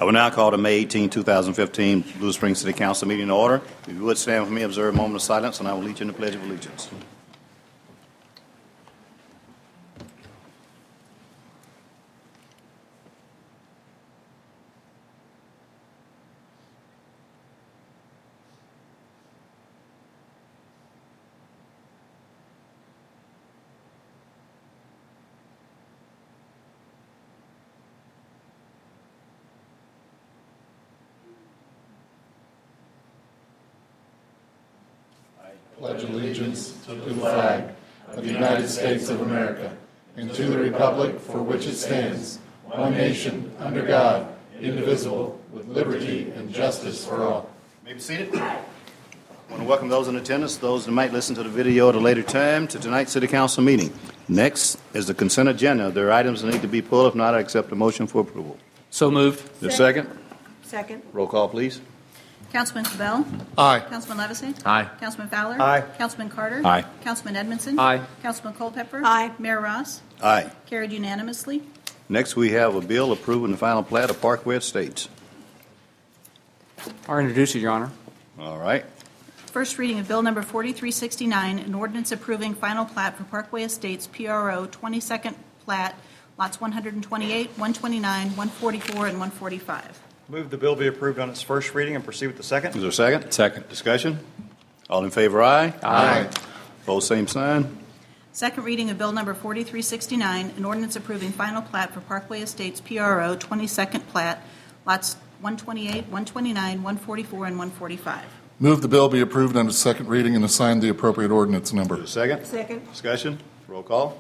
I will now call the May 18, 2015 Blue Springs City Council meeting to order. If you would stand with me, observe a moment of silence, and I will lead you in the Pledge of Allegiance. Pledge allegiance to the flag of the United States of America and to the republic for which it stands, one nation, under God, indivisible, with liberty and justice for all. You may be seated. I want to welcome those in attendance, those that might listen to the video at a later time, to tonight's City Council meeting. Next is the consent agenda. There are items that need to be pulled. If not, I accept a motion for approval. So moved. Is there a second? Second. Roll call, please. Councilman Cabell? Aye. Councilman Levesey? Aye. Councilman Fowler? Aye. Councilman Carter? Aye. Councilman Edmondson? Aye. Councilman Culpepper? Aye. Mayor Ross? Aye. Carried unanimously. Next, we have a bill approving the final plat of Parkway Estates. I'll introduce you, Your Honor. All right. First reading of Bill Number 4369, an ordinance approving final plat for Parkway Estates, PRO 22nd plat, lots 128, 129, 144, and 145. Move the bill be approved on its first reading and proceed with the second. Is there a second? Second. Discussion? All in favor, aye. Aye. Opposed, same sign. Second reading of Bill Number 4369, an ordinance approving final plat for Parkway Estates, PRO 22nd plat, lots 128, 129, 144, and 145. Move the bill be approved on its second reading and assign the appropriate ordinance number. Is there a second? Second. Discussion? Roll call.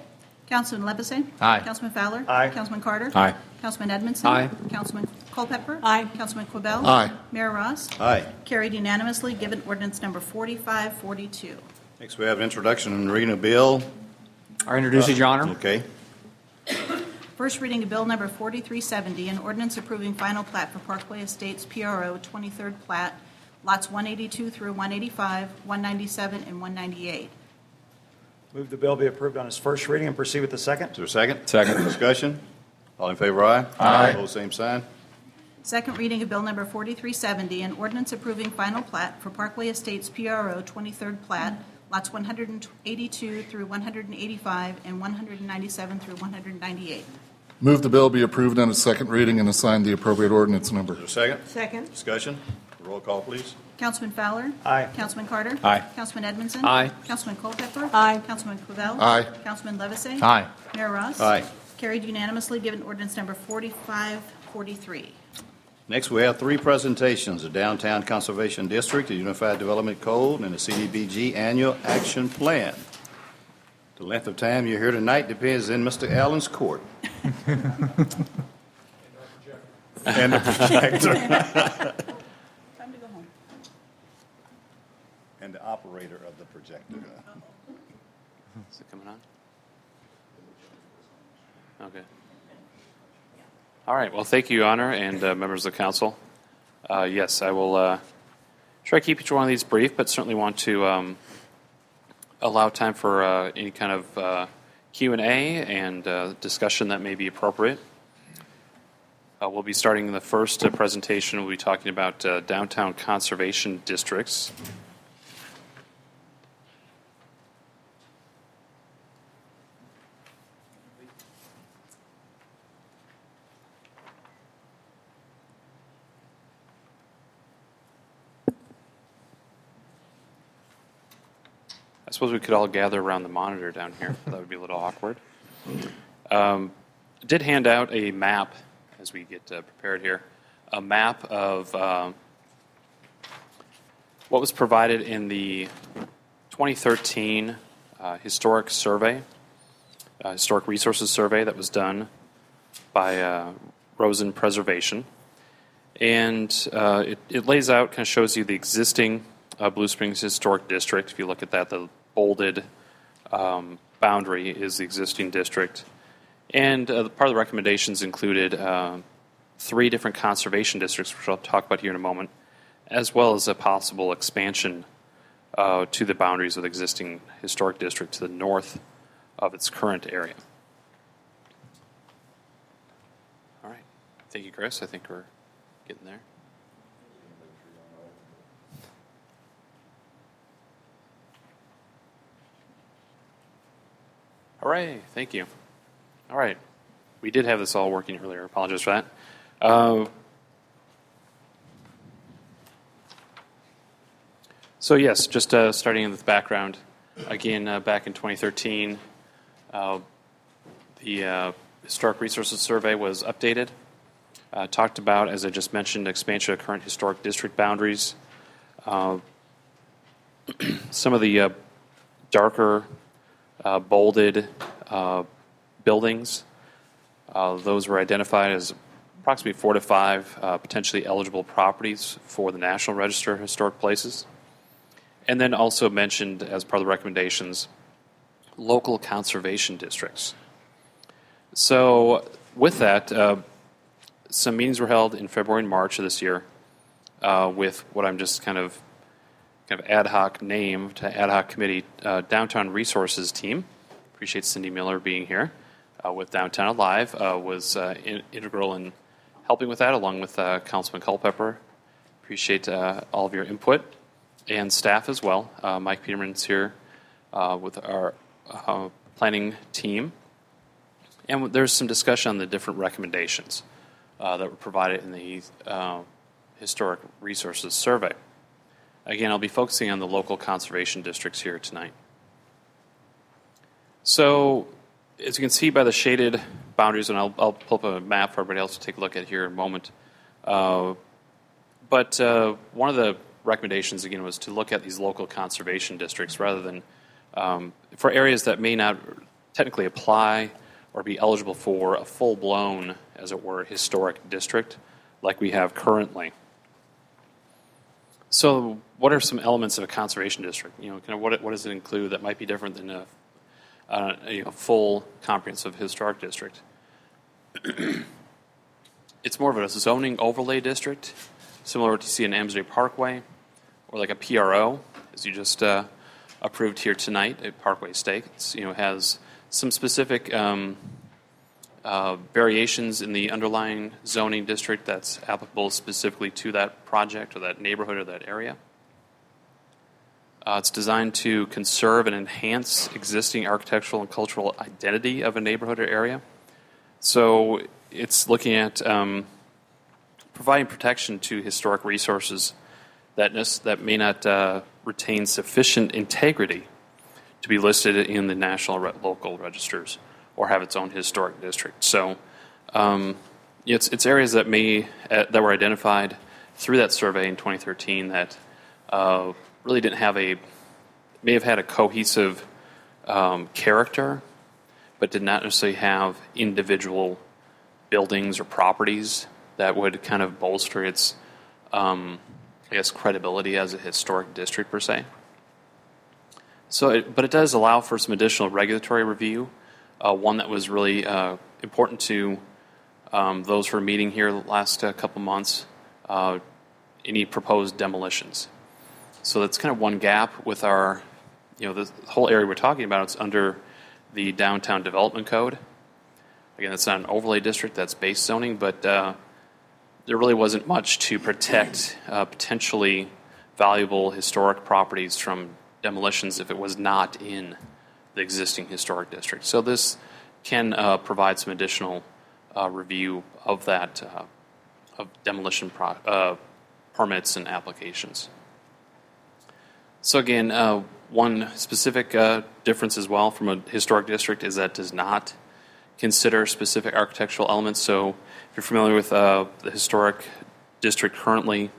Councilman Levesey? Aye. Councilman Fowler? Aye. Councilman Carter? Aye. Councilman Edmondson? Aye. Councilman Culpepper? Aye. Councilman Quibell? Aye. Mayor Ross? Aye. Carried unanimously, given ordinance number 4542. Next, we have introduction and reading of bill. I'll introduce you, Your Honor. Okay. First reading of Bill Number 4370, an ordinance approving final plat for Parkway Estates, PRO 23rd plat, lots 182 through 185, 197, and 198. Move the bill be approved on its first reading and proceed with the second. Is there a second? Second. Discussion? All in favor, aye. Aye. Opposed, same sign. Second reading of Bill Number 4370, an ordinance approving final plat for Parkway Estates, PRO 23rd plat, lots 182 through 185, and 197 through 198. Move the bill be approved on its second reading and assign the appropriate ordinance number. Is there a second? Second. Discussion? Roll call, please. Councilman Fowler? Aye. Councilman Carter? Aye. Councilman Edmondson? Aye. Councilman Culpepper? Aye. Councilman Quibell? Aye. Councilman Levesey? Aye. Mayor Ross? Aye. Carried unanimously, given ordinance number 4543. Next, we have three presentations: the Downtown Conservation District, the Unified Development Code, and the CDBG Annual Action Plan. The length of time you're here tonight depends in Mr. Allen's court. And the projector. Time to go home. And the operator of the projector. Is it coming on? Okay. All right. Well, thank you, Your Honor, and members of the council. Yes, I will try to keep each one of these brief, but certainly want to allow time for any kind of Q&A and discussion that may be appropriate. We'll be starting the first presentation. We'll be talking about downtown conservation districts. I suppose we could all gather around the monitor down here. That would be a little awkward. Did hand out a map as we get prepared here, a map of what was provided in the 2013 historic survey, historic resources survey that was done by Rosen Preservation. And it lays out, kind of shows you the existing Blue Springs Historic District. If you look at that, the bolded boundary is the existing district. And part of the recommendations included 3 different conservation districts, which I'll talk about here in a moment, as well as a possible expansion to the boundaries of the existing historic district to the north of its current area. All right. Thank you, Chris. I think we're Getting there. Hooray, thank you. All right. We did have this all working earlier. Apologize for that. So yes, just starting with background. Again, back in 2013, the Historic Resources Survey was updated. Talked about, as I just mentioned, expansion of current historic district boundaries. Some of the darker, bolded buildings, those were identified as approximately 4 to 5 potentially eligible properties for the National Register of Historic Places. And then also mentioned, as part of the recommendations, local conservation districts. So with that, some meetings were held in February and March of this year with what I'm just kind of ad hoc name to ad hoc committee, Downtown Resources Team. Appreciate Cindy Miller being here with Downtown Alive, was integral in helping with that, along with Councilman Culpepper. Appreciate all of your input, and staff as well. Mike Peterman's here with our planning team. And there's some discussion on the different recommendations that were provided in the Historic Resources Survey. Again, I'll be focusing on the local conservation districts here tonight. So, as you can see by the shaded boundaries, and I'll pull up a map for everybody else to take a look at here in a moment. But one of the recommendations, again, was to look at these local conservation districts rather than for areas that may not technically apply or be eligible for a full-blown, as it were, historic district like we have currently. So what are some elements of a conservation district? Kind of what does it include that might be different than a full comprehensive historic district? It's more of a zoning overlay district, similar to what you see in Amesbury Parkway, or like a PRO, as you just approved here tonight at Parkway Estates. Has some specific variations in the underlying zoning district that's applicable specifically to that project or that neighborhood or that area. It's designed to conserve and enhance existing architectural and cultural identity of a neighborhood or area. So it's looking at providing protection to historic resources that may not retain sufficient integrity to be listed in the national local registers or have its own historic district. So it's areas that that were identified through that survey in 2013 that really may have had a cohesive character, but did not necessarily have individual buildings or properties that would kind of bolster its, credibility as a historic district per se. But it does allow for some additional regulatory review. One that was really important to those who are meeting here the last couple months, any proposed demolitions. So that's kind of one gap with our, the whole area we're talking about. It's under the Downtown Development Code. Again, it's not an overlay district, that's base zoning, but there really wasn't much to protect potentially valuable historic properties from demolitions if it was not in the existing historic district. So this can provide some additional review of that, of demolition permits and applications. So again, one specific difference as well from a historic district is that it does not consider specific architectural elements. So if you're familiar with the historic district currently,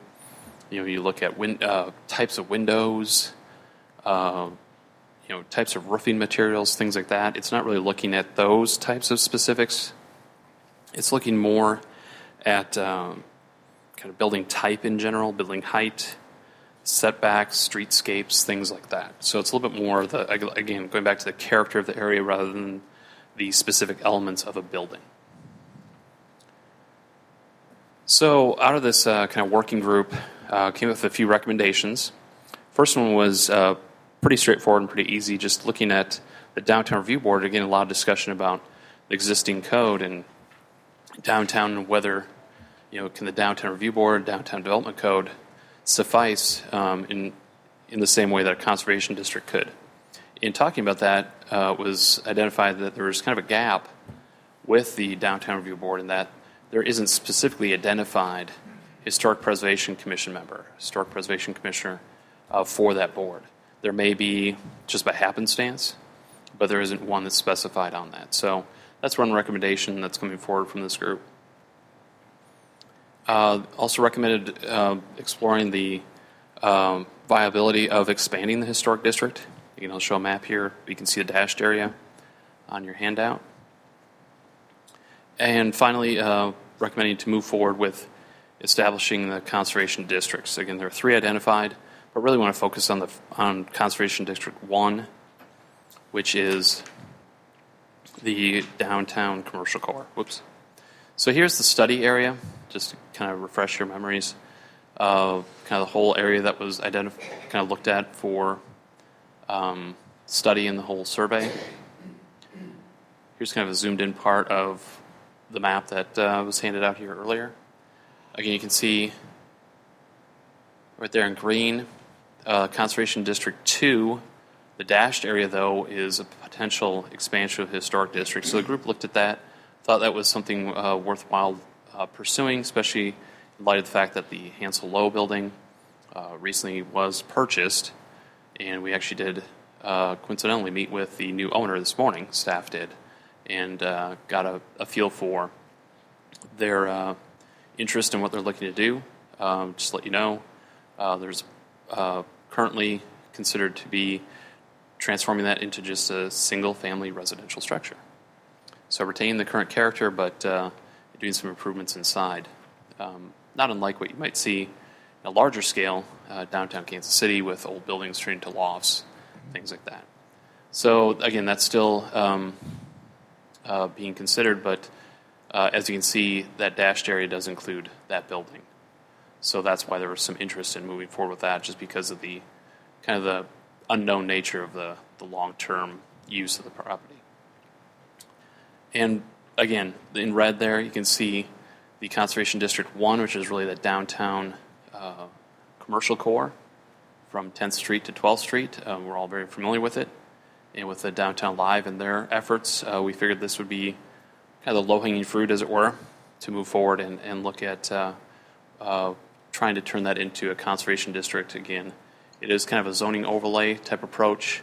you look at types of windows, types of roofing materials, things like that. It's not really looking at those types of specifics. It's looking more at kind of building type in general, building height, setbacks, streetscapes, things like that. So it's a little bit more, again, going back to the character of the area rather than the specific elements of a building. So out of this kind of working group, came up with a few recommendations. First one was pretty straightforward and pretty easy, just looking at the Downtown Review Board. Again, a lot of discussion about the existing code and downtown and whether can the Downtown Review Board, Downtown Development Code suffice in the same way that a conservation district could? In talking about that, it was identified that there was kind of a gap with the Downtown Review Board in that there isn't specifically identified Historic Preservation Commission member, Historic Preservation Commissioner for that board. There may be just by happenstance, but there isn't one that's specified on that. So that's one recommendation that's coming forward from this group. Also recommended exploring the viability of expanding the historic district. Again, I'll show a map here. You can see the dashed area on your handout. And finally, recommending to move forward with establishing the conservation districts. Again, there are 3 identified, but really want to focus on Conservation District 1, which is the downtown commercial core. Whoops. So here's the study area, just to kind of refresh your memories of kind of the whole area that was kind of looked at for study in the whole survey. Here's kind of a zoomed in part of the map that was handed out here earlier. Again, you can see right there in green, Conservation District 2. The dashed area, though, is a potential expansion of the historic district. So the group looked at that, thought that was something worthwhile pursuing, especially in light of the fact that the Hansel Lowe building recently was purchased. And we actually did coincidentally meet with the new owner this morning, staff did, and got a feel for their interest in what they're looking to do. Just to let you know, there's currently considered to be transforming that into just a single-family residential structure. So retaining the current character, but doing some improvements inside. Not unlike what you might see in a larger scale, downtown Kansas City with old buildings turned into lofts, things like that. So again, that's still being considered, but as you can see, that dashed area does include that building. So that's why there was some interest in moving forward with that, just because of the kind of the unknown nature of the long-term use of the property. And again, in red there, you can see the Conservation District 1, which is really the downtown commercial core from 10th Street to 12th Street. We're all very familiar with it. And with the Downtown Live and their efforts, we figured this would be kind of the low-hanging fruit, as it were, to move forward and look at trying to turn that into a conservation district again. It is kind of a zoning overlay type approach,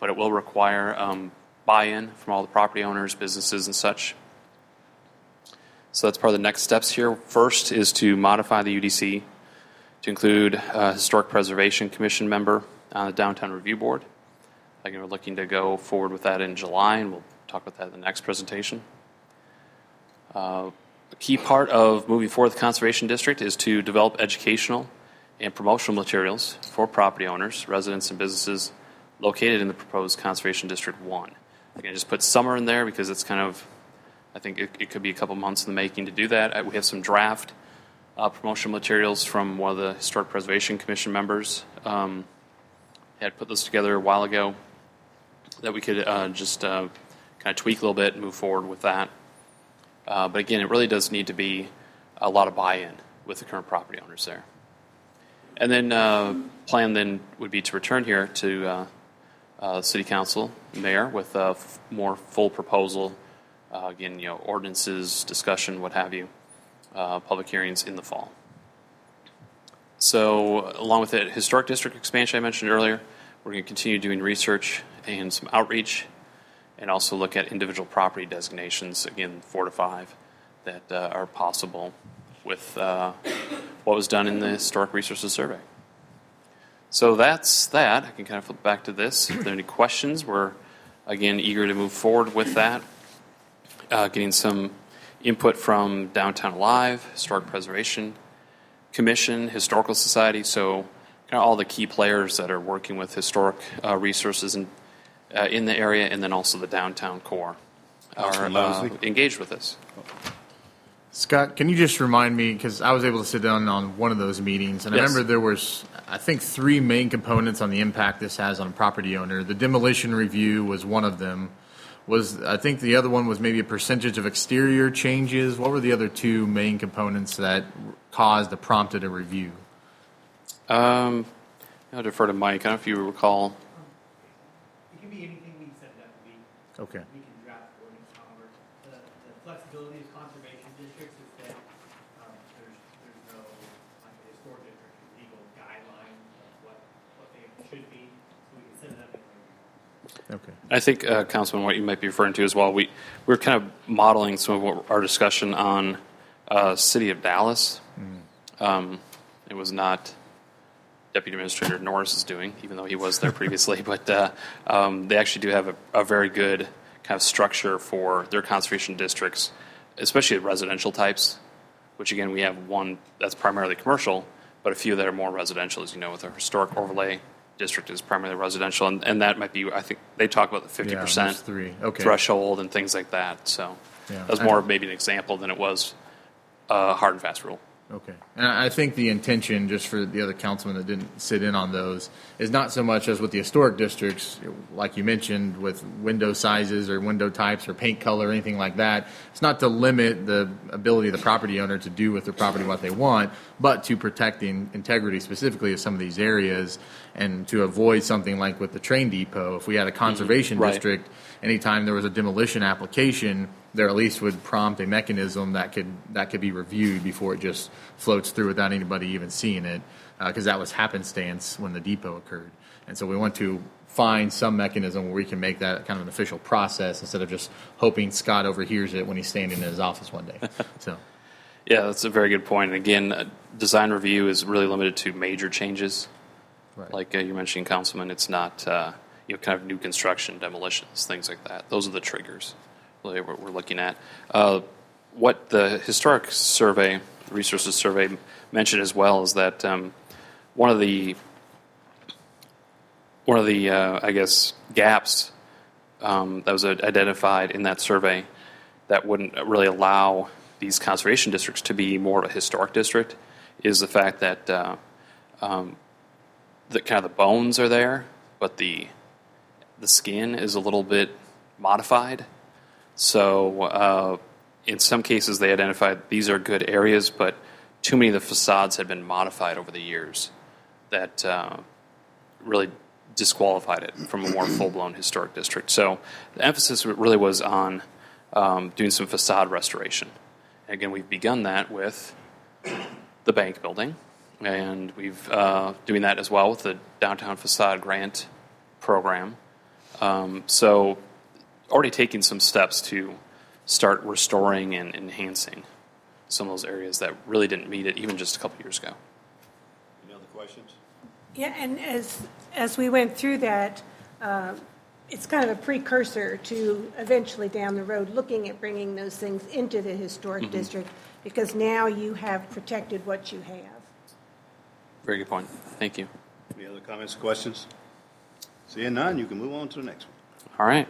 but it will require buy-in from all the property owners, businesses, and such. So that's part of the next steps here. First is to modify the UDC to include a Historic Preservation Commission member on the Downtown Review Board. Again, we're looking to go forward with that in July, and we'll talk about that in the next presentation. A key part of moving forward with the Conservation District is to develop educational and promotional materials for property owners, residents, and businesses located in the proposed Conservation District 1. Again, just put summer in there because it's kind of, I think it could be a couple months in the making to do that. We have some draft promotional materials from one of the Historic Preservation Commission members. Had put those together a while ago that we could just kind of tweak a little bit and move forward with that. But again, it really does need to be a lot of buy-in with the current property owners there. And then plan then would be to return here to City Council, Mayor, with a more full proposal. Again, ordinances, discussion, what have you, public hearings in the fall. So along with the historic district expansion I mentioned earlier, we're going to continue doing research and some outreach, and also look at individual property designations, again, 4 to 5, that are possible with what was done in the Historic Resources Survey. So that's that. I can kind of flip back to this. If there are any questions, we're, again, eager to move forward with that. Getting some input from Downtown Alive, Historic Preservation Commission, Historical Society, so kind of all the key players that are working with historic resources in the area, and then also the downtown core are engaged with this. Scott, can you just remind me, because I was able to sit down on one of those meetings, and I remember there was, I think, 3 main components on the impact this has on a property owner. The demolition review was one of them. I think the other one was maybe a percentage of exterior changes. What were the other two main components that caused or prompted a review? I'll defer to Mike. I don't know if you recall. It can be anything we set it up to be. Okay. We can draft ordinance, however, the flexibility of conservation districts is that there's no, like a historic district, legal guideline of what they should be, so we can set it up anyway. Okay. I think, Councilman, what you might be referring to as well, we're kind of modeling some of what our discussion on City of Dallas. It was not Deputy Administrator Norris is doing, even though he was there previously, but they actually do have a very good kind of structure for their conservation districts, especially residential types, which again, we have one that's primarily commercial, but a few that are more residential, as you know, with our historic overlay district is primarily residential, and that might be, I think, they talk about the 50% Yeah, those three. Okay. threshold and things like that, so Yeah. that was more of maybe an example than it was a hard and fast rule. Okay. And I think the intention, just for the other councilmen that didn't sit in on those, is not so much as with the historic districts, like you mentioned, with window sizes or window types or paint color or anything like that. It's not to limit the ability of the property owner to do with their property what they want, but to protect the integrity specifically of some of these areas and to avoid something like with the train depot. If we had a conservation Right. district, anytime there was a demolition application, there at least would prompt a mechanism that could be reviewed before it just floats through without anybody even seeing it, because that was happenstance when the depot occurred. And so we want to find some mechanism where we can make that kind of an official process instead of just hoping Scott overhears it when he's standing in his office one day. So, Yeah, that's a very good point. And again, design review is really limited to major changes. right. Like you're mentioning, Councilman, it's not kind of new construction, demolitions, things like that. Those are the triggers really what we're looking at. What the historic survey, resources survey, mentioned as well is that one of the I guess gaps that was identified in that survey that wouldn't really allow these conservation districts to be more of a historic district is the fact that the kind of the bones are there, but the skin is a little bit modified. So in some cases, they identified these are good areas, but too many of the facades had been modified over the years that really disqualified it from a more full-blown historic district. So the emphasis really was on doing some facade restoration. And again, we've begun that with the bank building, and we've doing that as well with the downtown facade grant program. So already taking some steps to start restoring and enhancing some of those areas that really didn't meet it even just a couple years ago. Any other questions? Yeah, and as we went through that, it's kind of a precursor to eventually down the road looking at bringing those things into the historic district, because now you have protected what you have. Very good point. Thank you. Any other comments or questions? Seeing none, you can move on to the next one. All right.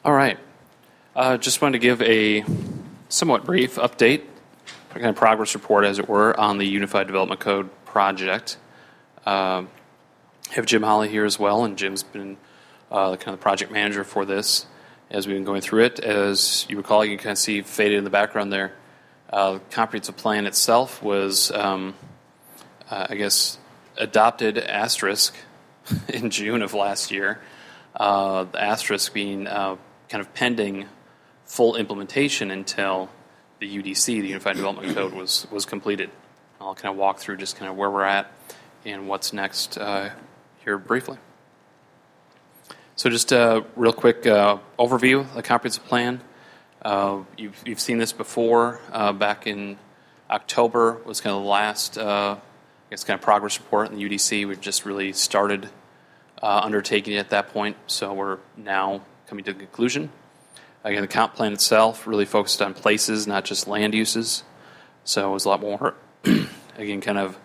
All right. Just wanted to give a somewhat brief update, kind of progress report, as it were, on the Unified Development Code project. I have Jim Holly here as well, and Jim's been the kind of project manager for this as we've been going through it. As you recall, you can kind of see faded in the background there. The comprehensive plan itself was, I guess, adopted asterisk in June of last year. The asterisk being kind of pending full implementation until the UDC, the Unified Development Code, was completed. I'll kind of walk through just kind of where we're at and what's next here briefly. So just a real quick overview of the comprehensive plan. You've seen this before. Back in October was kind of the last, I guess, kind of progress report in the UDC. We've just really started undertaking it at that point, so we're now coming to the conclusion. Again, the comp plan itself really focused on places, not just land uses. So it was a lot more, again, kind of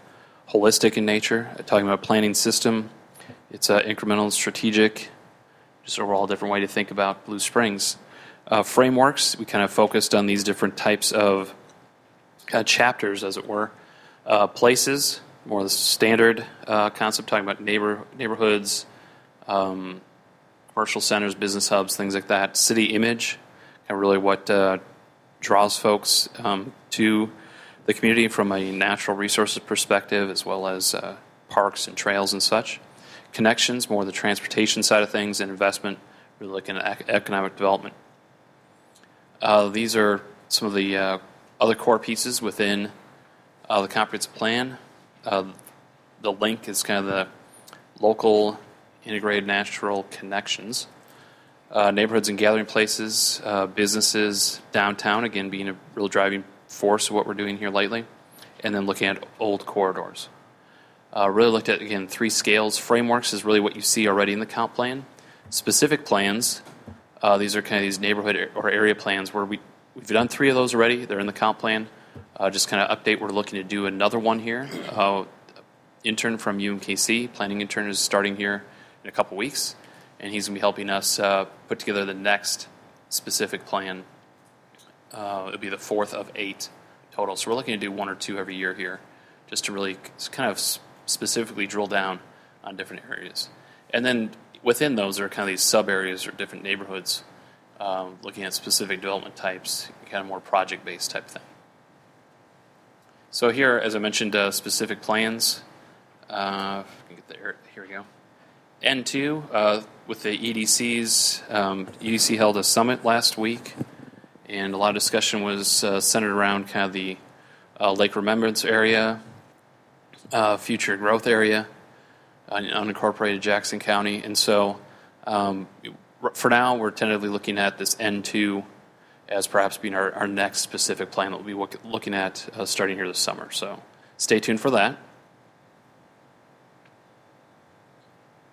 holistic in nature, talking about planning system. It's incremental and strategic, just overall different way to think about Blue Springs. Frameworks, we kind of focused on these different types of chapters, as it were. Places, more the standard concept, talking about neighborhoods, commercial centers, business hubs, things like that. City image, kind of really what draws folks to the community from a natural resources perspective, as well as parks and trails and such. Connections, more the transportation side of things, and investment, really looking at economic development. These are some of the other core pieces within the comprehensive plan. The link is kind of the local integrated natural connections. Neighborhoods and gathering places, businesses, downtown, again, being a real driving force of what we're doing here lately. And then looking at old corridors. Really looked at, again, 3 scales. Frameworks is really what you see already in the comp plan. Specific plans, these are kind of these neighborhood or area plans where we've done 3 of those already. They're in the comp plan. Just kind of update, we're looking to do another one here. Intern from UMKC, planning intern, is starting here in a couple weeks, and he's going to be helping us put together the next specific plan. It'll be the 4th of 8 total. So we're looking to do 1 or 2 every year here, just to really kind of specifically drill down on different areas. And then within those are kind of these sub areas or different neighborhoods, looking at specific development types, kind of more project-based type thing. So here, as I mentioned, specific plans. Get there. Here we go. N2 with the EDCs. EDC held a summit last week, and a lot of discussion was centered around kind of the Lake Remembrance area, future growth area, unincorporated Jackson County, and so for now we're tentatively looking at this N2 as perhaps being our next specific plan that we'll be looking at starting here this summer. So stay tuned for that.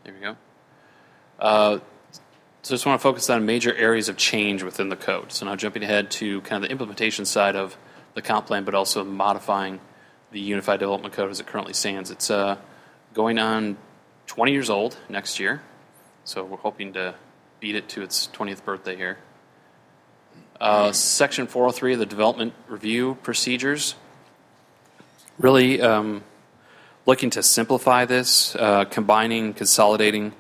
There we go. So just want to focus on major areas of change within the code. So now jumping ahead to kind of the implementation side of the comp plan, but also modifying the Unified Development Code as it currently stands. It's going on 20 years old next year, so we're hoping to beat it to its 20th birthday here. Section 403 of the Development Review Procedures, really looking to simplify this, combining, consolidating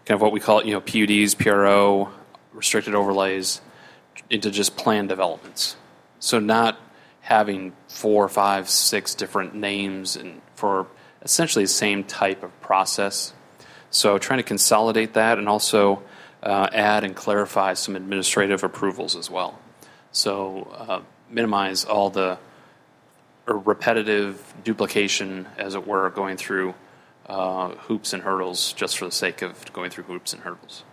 kind of what we call PUDs, PRO, restricted overlays, into just plan developments. So not having 4, 5, 6 different names and for essentially the same type of process. So trying to consolidate that and also add and clarify some administrative approvals as well. So minimize all the repetitive duplication, as it were, going through hoops and hurdles just for the sake of going through hoops and hurdles.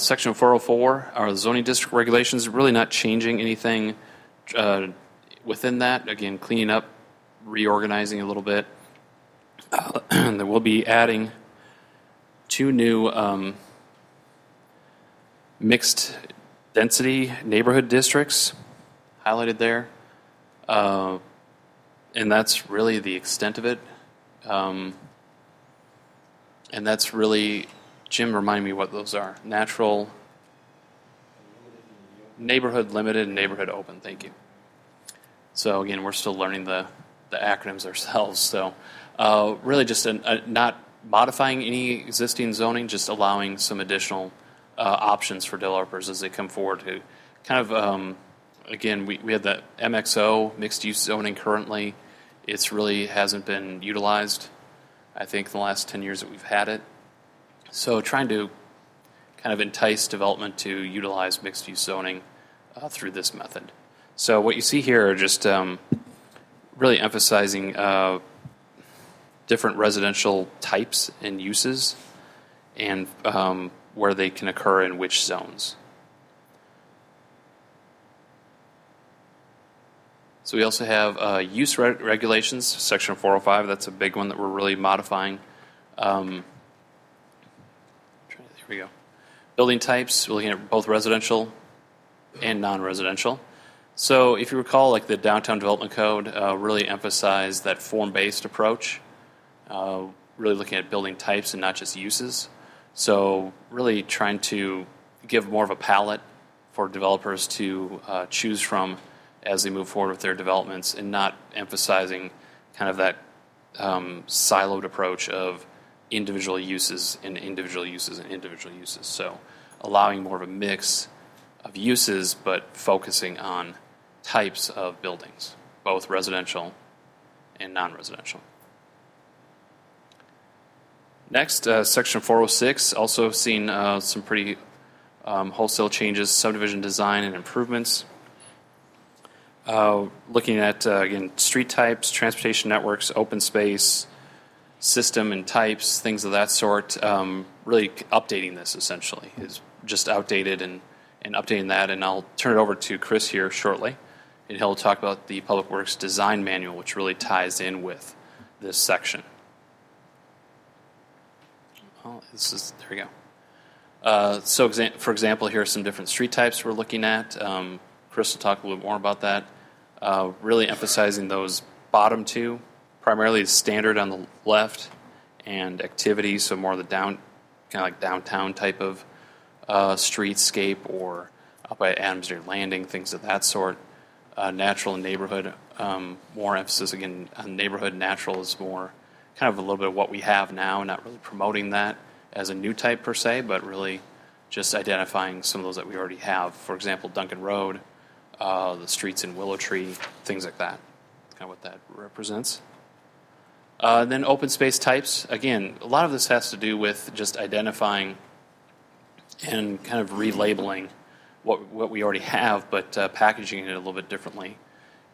Section 404, our zoning district regulations, really not changing anything within that. Again, cleaning up, reorganizing a little bit. Then we'll be adding 2 new mixed density neighborhood districts highlighted there. And that's really the extent of it. And that's really, Jim, remind me what those are. Natural, neighborhood limited, and neighborhood open. Thank you. So again, we're still learning the acronyms ourselves. So really just not modifying any existing zoning, just allowing some additional options for developers as they come forward to kind of, again, we have the MXO, mixed use zoning currently. It's really hasn't been utilized, I think, in the last 10 years that we've had it. So trying to kind of entice development to utilize mixed use zoning through this method. So what you see here are just really emphasizing different residential types and uses and where they can occur in which zones. So we also have use regulations, section 405. That's a big one that we're really modifying. Here we go. Building types, we're looking at both residential and non-residential. So if you recall, like the Downtown Development Code really emphasized that form-based approach, really looking at building types and not just uses. So really trying to give more of a palette for developers to choose from as they move forward with their developments, and not emphasizing kind of that siloed approach of individual uses and individual uses and individual uses. So allowing more of a mix of uses, but focusing on types of buildings, both residential and non-residential. Next, Section 406, also seen some pretty wholesale changes, subdivision design and improvements. Looking at, again, street types, transportation networks, open space, system and types, things of that sort. Really updating this, essentially, is just outdated and updating that. And I'll turn it over to Chris here shortly, and he'll talk about the Public Works Design Manual, which really ties in with this section. Oh, there we go. So, for example, here are some different street types we're looking at. Chris will talk a little bit more about that. Really emphasizing those bottom two, primarily standard on the left, and activity, so more of the kind of like downtown type of streetscape, or up by Adams Street Landing, things of that sort. Natural and neighborhood, more emphasis again on neighborhood. Natural is more kind of a little bit of what we have now, not really promoting that as a new type per se, but really just identifying some of those that we already have. For example, Duncan Road, the streets in Willow Tree, things like that, kind of what that represents. Then open space types. Again, a lot of this has to do with just identifying and kind of relabeling what we already have, but packaging it a little bit differently,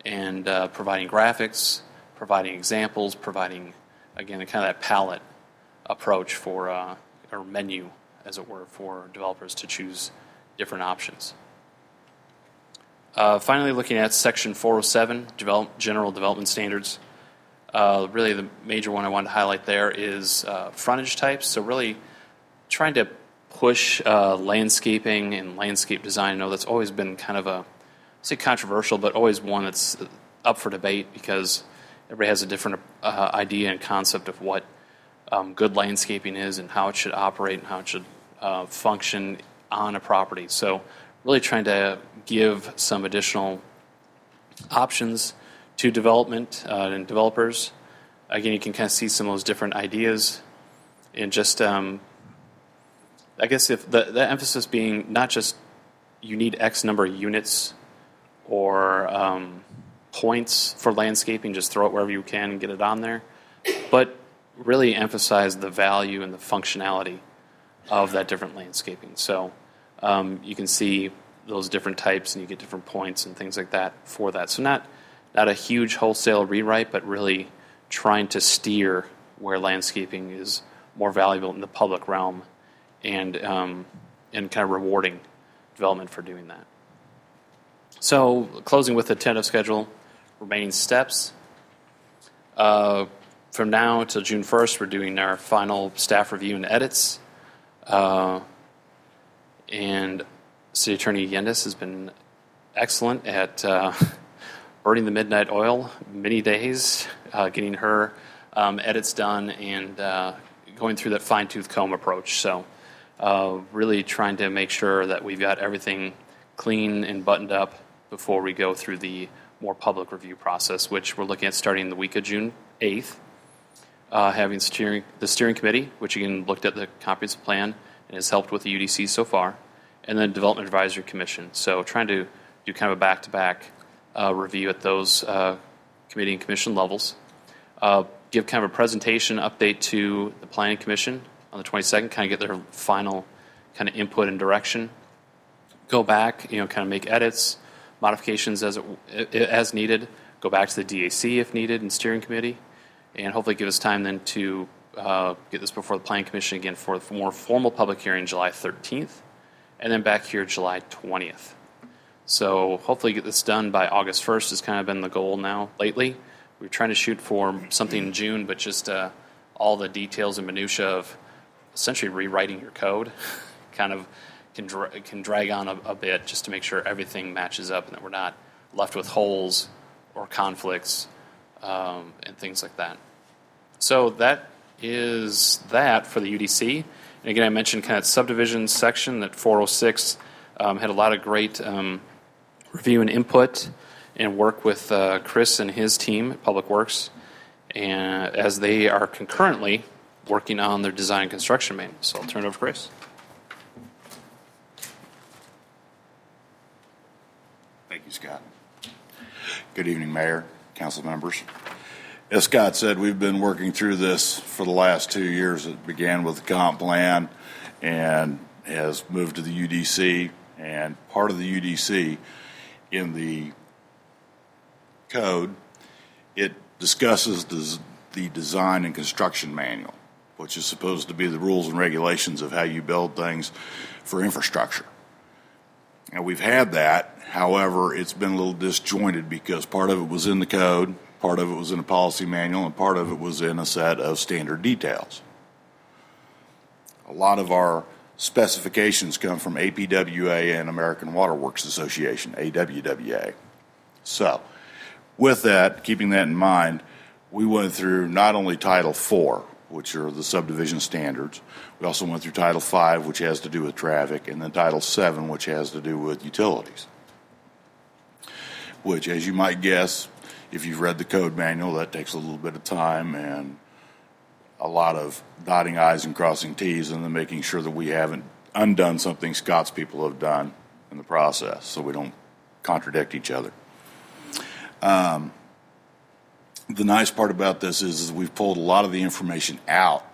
and providing graphics, providing examples, providing, again, kind of that palette approach for, or menu, as it were, for developers to choose different options. Finally, looking at Section 407, General Development Standards. Really the major one I wanted to highlight there is frontage types. So really trying to push landscaping and landscape design. I know that's always been kind of controversial, but always one that's up for debate, because everybody has a different idea and concept of what good landscaping is and how it should operate and how it should function on a property. So really trying to give some additional options to development and developers. Again, you can kind of see some of those different ideas, and just I guess if the emphasis being not just you need X number of units or points for landscaping, just throw it wherever you can and get it on there, but really emphasize the value and the functionality of that different landscaping. So you can see those different types, and you get different points and things like that for that. So not a huge wholesale rewrite, but really trying to steer where landscaping is more valuable in the public realm, and kind of rewarding development for doing that. So closing with the tentative schedule, remaining steps. From now until June 1st, we're doing our final staff review and edits. And City Attorney Yendes has been excellent at burning the midnight oil many days, getting her edits done, and going through that fine-tooth comb approach. So really trying to make sure that we've got everything clean and buttoned up before we go through the more public review process, which we're looking at starting the week of June 8th. Having the steering committee, which again looked at the comprehensive plan and has helped with the UDC so far, and then Development Advisory Commission. So trying to do kind of a back-to-back review at those committee and commission levels. Give kind of a presentation update to the Planning Commission on the 22nd, kind of get their final kind of input and direction. Go back, kind of make edits, modifications as needed. Go back to the DAC if needed, and steering committee, and hopefully give us time then to get this before the Planning Commission again for a more formal public hearing July 13th, and then back here July 20th. So hopefully get this done by August 1st has kind of been the goal now lately. We're trying to shoot for something in June, but just all the details and minutia of essentially rewriting your code kind of can drag on a bit, just to make sure everything matches up and that we're not left with holes or conflicts and things like that. So that is that for the UDC. And again, I mentioned kind of subdivision section that 406 had a lot of great review and input and work with Chris and his team at Public Works, and as they are concurrently working on their design and construction manual. So I'll turn it over to Chris. Thank you, Scott. Good evening, Mayor, council members. As Scott said, we've been working through this for the last 2 years. It began with the comp plan and has moved to the UDC. And part of the UDC in the code, it discusses the design and construction manual, which is supposed to be the rules and regulations of how you build things for infrastructure. And we've had that. However, it's been a little disjointed because part of it was in the code, part of it was in a policy manual, and part of it was in a set of standard details. A lot of our specifications come from APWA and American Water Works Association, AWWA. So, with that, keeping that in mind, we went through not only Title IV, which are the subdivision standards, we also went through Title V, which has to do with traffic, and then Title VII, which has to do with utilities. Which, as you might guess, if you've read the code manual, that takes a little bit of time and a lot of dotting I's and crossing T's, and then making sure that we haven't undone something Scott's people have done in the process, so we don't contradict each other. The nice part about this is we've pulled a lot of the information out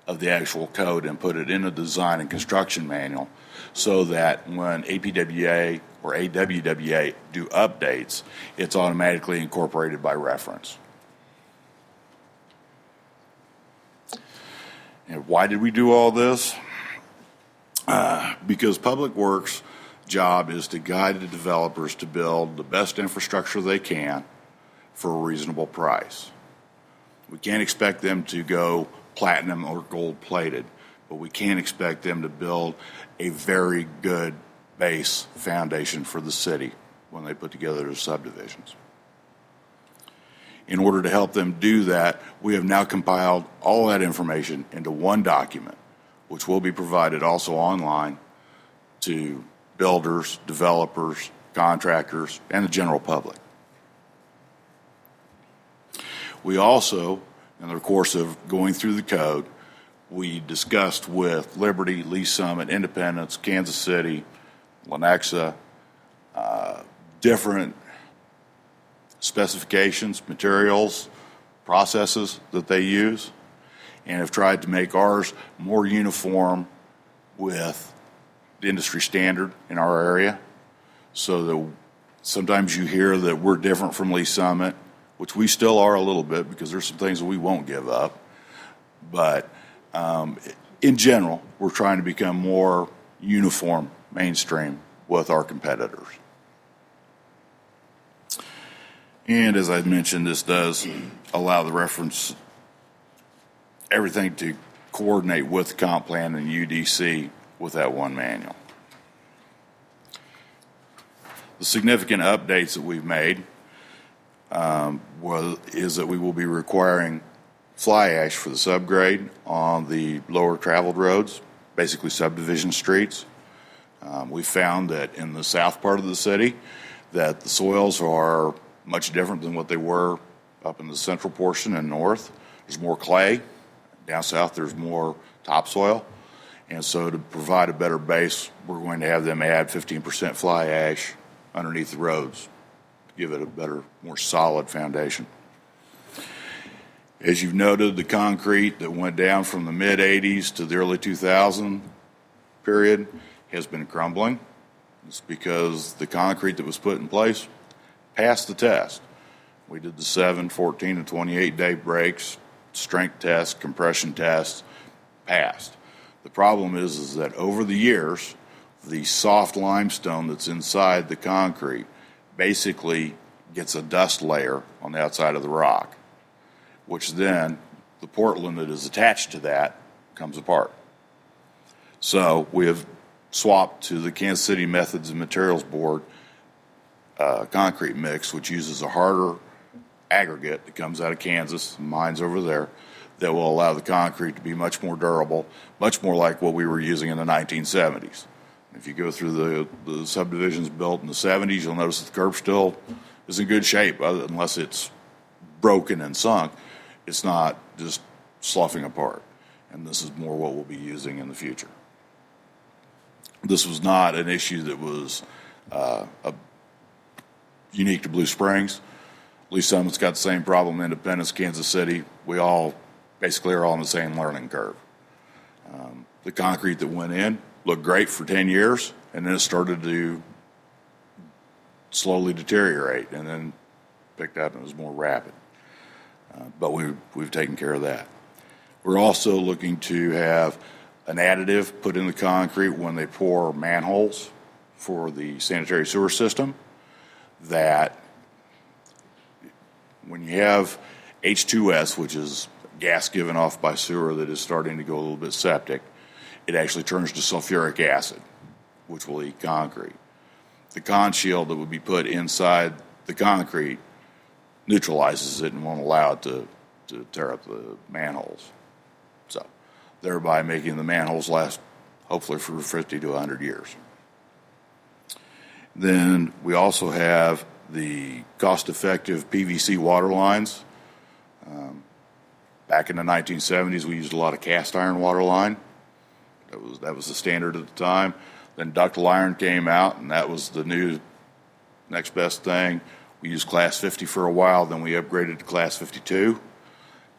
of the actual code and put it in a design and construction manual so that when APWA or AWWA do updates, it's automatically incorporated by reference. And why did we do all this? Because Public Works' job is to guide the developers to build the best infrastructure they can for a reasonable price. We can't expect them to go platinum or gold plated, but we can expect them to build a very good base foundation for the city when they put together their subdivisions. In order to help them do that, we have now compiled all that information into one document, which will be provided also online to builders, developers, contractors, and the general public. We also, in the course of going through the code, we discussed with Liberty, Lee Summit, Independence, Kansas City, Lenexa, different specifications, materials, processes that they use, and have tried to make ours more uniform with the industry standard in our area, so that sometimes you hear that we're different from Lee Summit, which we still are a little bit because there's some things that we won't give up. But in general, we're trying to become more uniform, mainstream with our competitors. And as I mentioned, this does allow the reference, everything to coordinate with the comp plan and UDC with that one manual. The significant updates that we've made is that we will be requiring fly ash for the subgrade on the lower traveled roads, basically subdivision streets. We found that in the south part of the city that the soils are much different than what they were up in the central portion and north. There's more clay. Down south there's more topsoil. And so to provide a better base, we're going to have them add 15% fly ash underneath the roads to give it a better, more solid foundation. As you've noted, the concrete that went down from the mid-'80s to the early 2000 period has been crumbling. It's because the concrete that was put in place passed the test. We did the 7, 14, and 28-day breaks, strength tests, compression tests, passed. The problem is that over the years, the soft limestone that's inside the concrete basically gets a dust layer on the outside of the rock, which then the Portland that is attached to that comes apart. So we have swapped to the Kansas City Methods and Materials Board concrete mix, which uses a harder aggregate that comes out of Kansas, mines over there, that will allow the concrete to be much more durable, much more like what we were using in the 1970s. If you go through the subdivisions built in the 70s, you'll notice that the curb still is in good shape, unless it's broken and sunk. It's not just sloughing apart. And this is more what we'll be using in the future. This was not an issue that was unique to Blue Springs. Lee Summit's got the same problem. Independence, Kansas City, we all basically are all on the same learning curve. The concrete that went in looked great for 10 years, and then it started to slowly deteriorate, and then picked up and it was more rapid. But we've taken care of that. We're also looking to have an additive put in the concrete when they pour manholes for the sanitary sewer system, that when you have H2S, which is gas given off by sewer that is starting to go a little bit septic, it actually turns to sulfuric acid, which will eat concrete. The con shield that would be put inside the concrete neutralizes it and won't allow it to tear up the manholes. So, thereby making the manholes last hopefully for 50 to 100 years. Then we also have the cost-effective PVC water lines. Back in the 1970s, we used a lot of cast iron water line. That was the standard at the time. Then ductile iron came out, and that was the new next best thing. We used Class 50 for a while, then we upgraded to Class 52.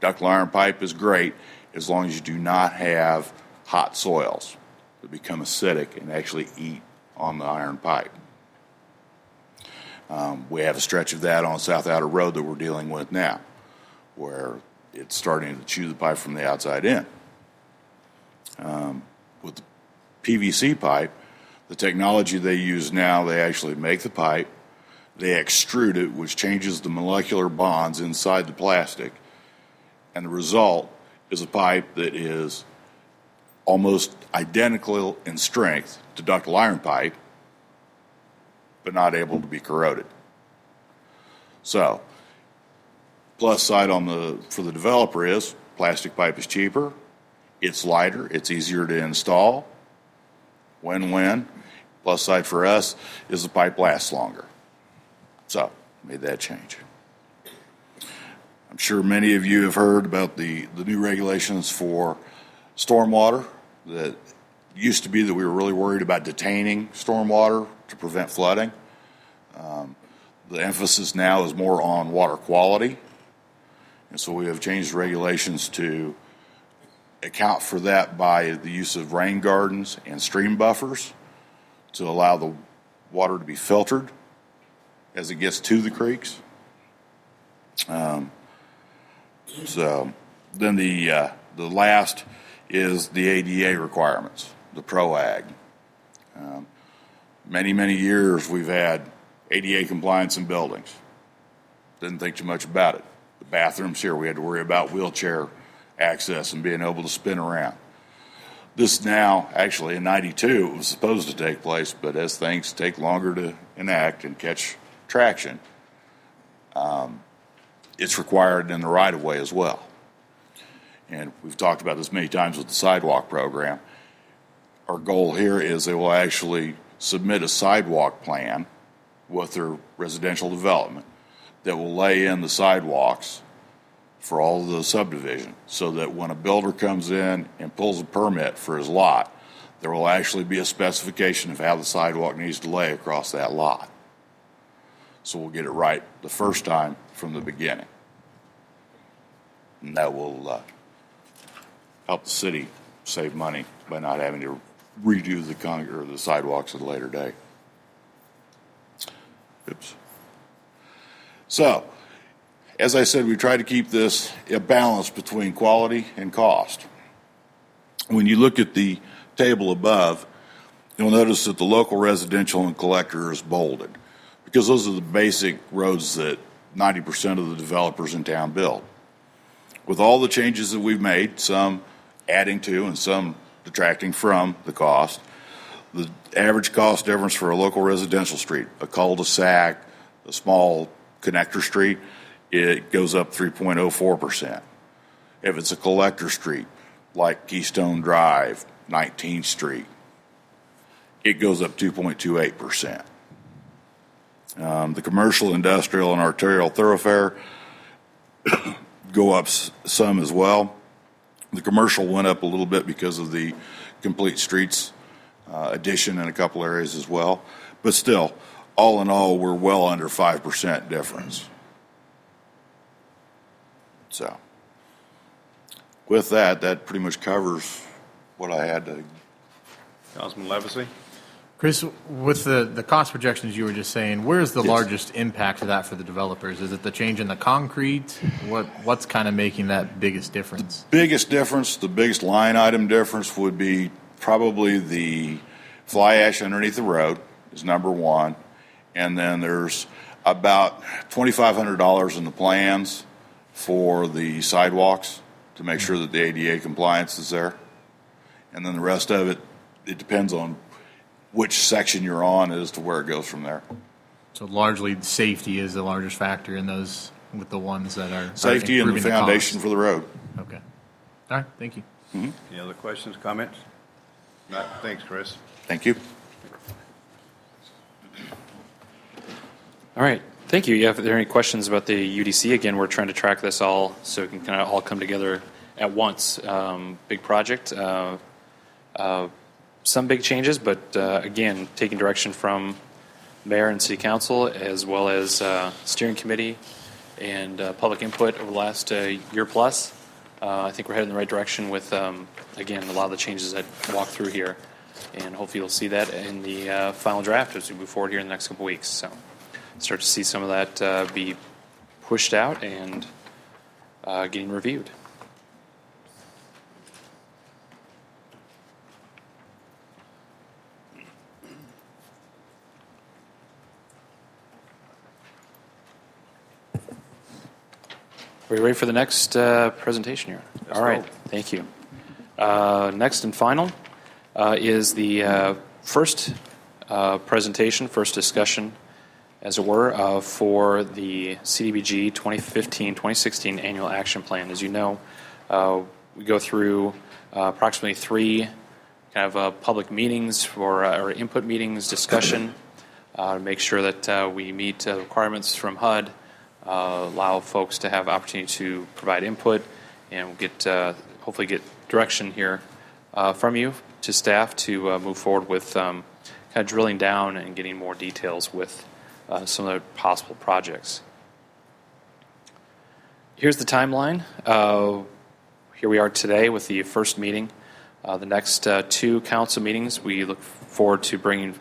Ductile iron pipe is great as long as you do not have hot soils that become acidic and actually eat on the iron pipe. We have a stretch of that on South Outer Road that we're dealing with now, where it's starting to chew the pipe from the outside in. With the PVC pipe, the technology they use now, they actually make the pipe, they extrude it, which changes the molecular bonds inside the plastic, and the result is a pipe that is almost identical in strength to ductile iron pipe, but not able to be corroded. So, plus side for the developer is plastic pipe is cheaper, it's lighter, it's easier to install. Win-win. Plus side for us is the pipe lasts longer. So, made that change. I'm sure many of you have heard about the new regulations for stormwater. That used to be that we were really worried about detaining stormwater to prevent flooding. The emphasis now is more on water quality. And so we have changed regulations to account for that by the use of rain gardens and stream buffers to allow the water to be filtered as it gets to the creeks. So then the last is the ADA requirements, the PROAG. Many years we've had ADA compliance in buildings. Didn't think too much about it. The bathrooms here, we had to worry about wheelchair access and being able to spin around. This now, actually in 92, it was supposed to take place, but as things take longer to enact and catch traction, it's required in the right-of-way as well. And we've talked about this many times with the sidewalk program. Our goal here is they will actually submit a sidewalk plan with their residential development that will lay in the sidewalks for all of the subdivision, so that when a builder comes in and pulls a permit for his lot, there will actually be a specification of how the sidewalk needs to lay across that lot. So we'll get it right the first time from the beginning. And that will help the city save money by not having to redo the sidewalks at a later date. Oops. So, as I said, we try to keep this a balance between quality and cost. When you look at the table above, you'll notice that the local residential and collector is bolded, because those are the basic roads that 90% of the developers in town build. With all the changes that we've made, some adding to and some detracting from the cost, the average cost difference for a local residential street, a cul-de-sac, a small connector street, it goes up 3.04%. If it's a collector street, like Keystone Drive, 19th Street, it goes up 2.28%. The commercial, industrial, and arterial thoroughfare go up some as well. The commercial went up a little bit because of the complete streets addition in a couple areas as well. But still, all in all, we're well under 5% difference. So, with that, that pretty much covers what I had to. Councilman Levacy? Chris, with the cost projections you were just saying, where's the Yes. largest impact of that for the developers? Is it the change in the concrete? What's kind of making that biggest difference? Biggest difference, the biggest line item difference would be probably the fly ash underneath the road is number one. And then there's about $2,500 in the plans for the sidewalks to make sure that the ADA compliance is there. And then the rest of it, it depends on which section you're on as to where it goes from there. So largely, safety is the largest factor in those with the ones that are Safety and the improving foundation cost. for the road. Okay. All right. Thank you. Any other questions, comments? Not, thanks, Chris. Thank you. All right, thank you. Yeah, if there are any questions about the UDC, again, we're trying to track this all so it can kind of all come together at once. Big project, some big changes, but again, taking direction from mayor and city council as well as steering committee and public input over the last year plus. I think we're heading in the right direction with, again, a lot of the changes that walk through here. And hopefully you'll see that in the final draft as we move forward here in the next couple weeks. So start to see some of that be pushed out and getting reviewed. Are we ready for the next presentation here? All right, thank you. Next and final is the first presentation, first discussion, as it were, for the CDBG 2015-2016 Annual Action Plan. As you know, we go through approximately 3 kind of public meetings for or input meetings, discussion, to make sure that we meet requirements from HUD, allow folks to have opportunity to provide input, and we'll get hopefully get direction here from you to staff to move forward with kind of drilling down and getting more details with some of the possible projects. Here's the timeline. Here we are today with the first meeting. The next 2 council meetings, we look forward to bringing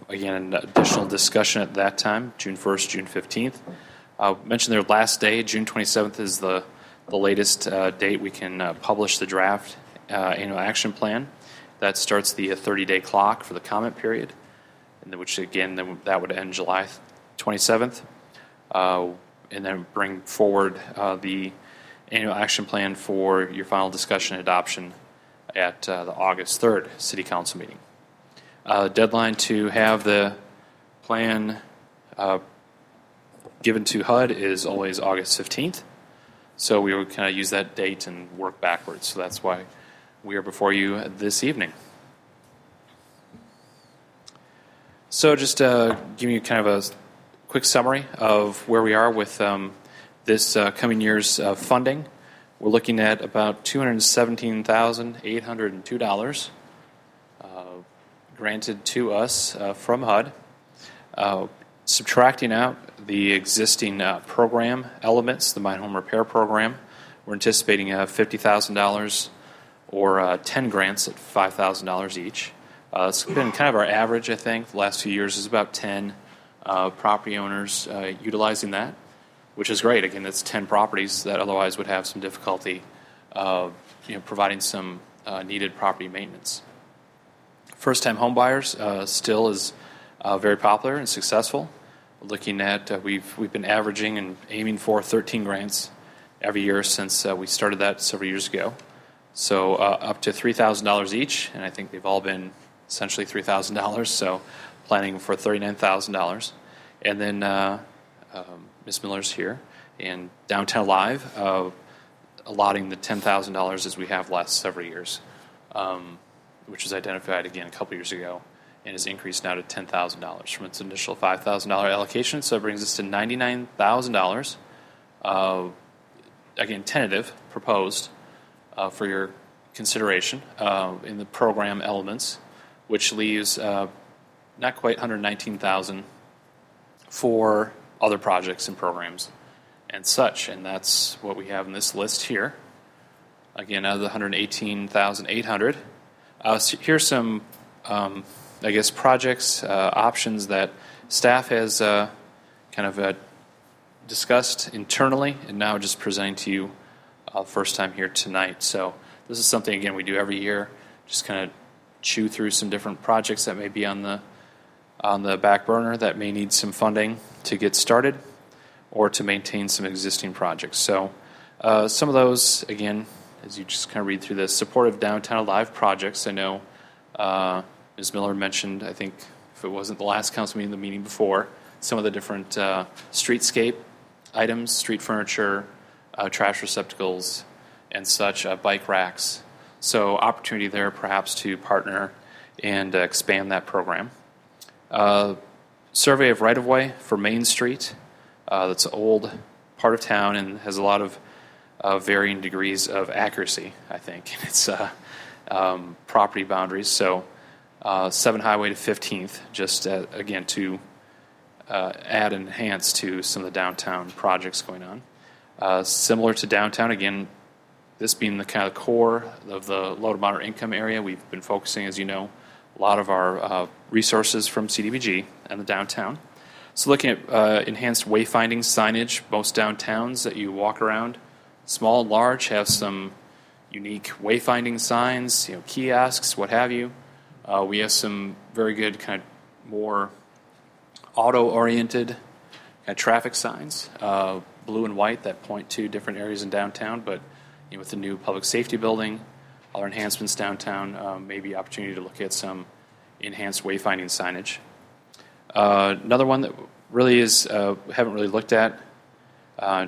again, an additional discussion at that time, June 1st, June 15th. Mentioned their last day, June 27th is the latest date we can publish the draft annual action plan. That starts the 30-day clock for the comment period, and then, which again, that would end July 27th. And then bring forward the annual action plan for your final discussion and adoption at the August 3rd City Council meeting. Deadline to have the plan given to HUD is always August 15th. So we would kind of use that date and work backwards. So that's why we are before you this evening. So just giving you kind of a quick summary of where we are with this coming year's funding. We're looking at about $217,802 granted to us from HUD. Subtracting out the existing program elements, the Mine Home Repair Program, we're anticipating $50,000 or 10 grants at $5,000 each. It's been kind of our average, I think. The last few years is about 10 property owners utilizing that, which is great. Again, that's 10 properties that otherwise would have some difficulty providing some needed property maintenance. First-time home buyers still is very popular and successful. Looking at, we've been averaging and aiming for 13 grants every year since we started that several years ago. So up to $3,000 each, and I think they've all been essentially $3,000, so planning for $39,000. And then Ms. Miller's here. And Downtown Live, allotting the $10,000 as we have last several years, which was identified again a couple years ago and has increased now to $10,000 from its initial $5,000 allocation. So it brings us to $99,000, again, tentative, proposed for your consideration in the program elements, which leaves not quite $119,000 for other projects and programs and such, and that's what we have in this list here. Again, out of the $118,800, so here's some, I guess, projects, options that staff has kind of discussed internally, and now just presenting to you first time here tonight. So this is something, again, we do every year, just kind of chew through some different projects that may be on the back burner that may need some funding to get started or to maintain some existing projects. So some of those, again, as you just kind of read through this, supportive Downtown Alive projects. I know Ms. Miller mentioned, I think if it wasn't the last council meeting, the meeting before, some of the different streetscape items, street furniture, trash receptacles, and such, bike racks. So opportunity there perhaps to partner and expand that program. Survey of right-of-way for Main Street. That's an old part of town and has a lot of varying degrees of accuracy, I think. It's property boundaries. So 7 Highway to 15th, just again to add and enhance to some of the downtown projects going on. Similar to downtown, again, this being the kind of core of the low to moderate income area, we've been focusing, as you know, a lot of our resources from CDBG and the downtown. So looking at enhanced wayfinding signage, most downtowns that you walk around, small and large, have some unique wayfinding signs, kiosks, what have you. We have some very good kind of more auto-oriented kind of traffic signs, blue and white, that point to different areas in downtown. But with the new public safety building, other enhancements downtown, maybe opportunity to look at some enhanced wayfinding signage. Another one that really is haven't really looked at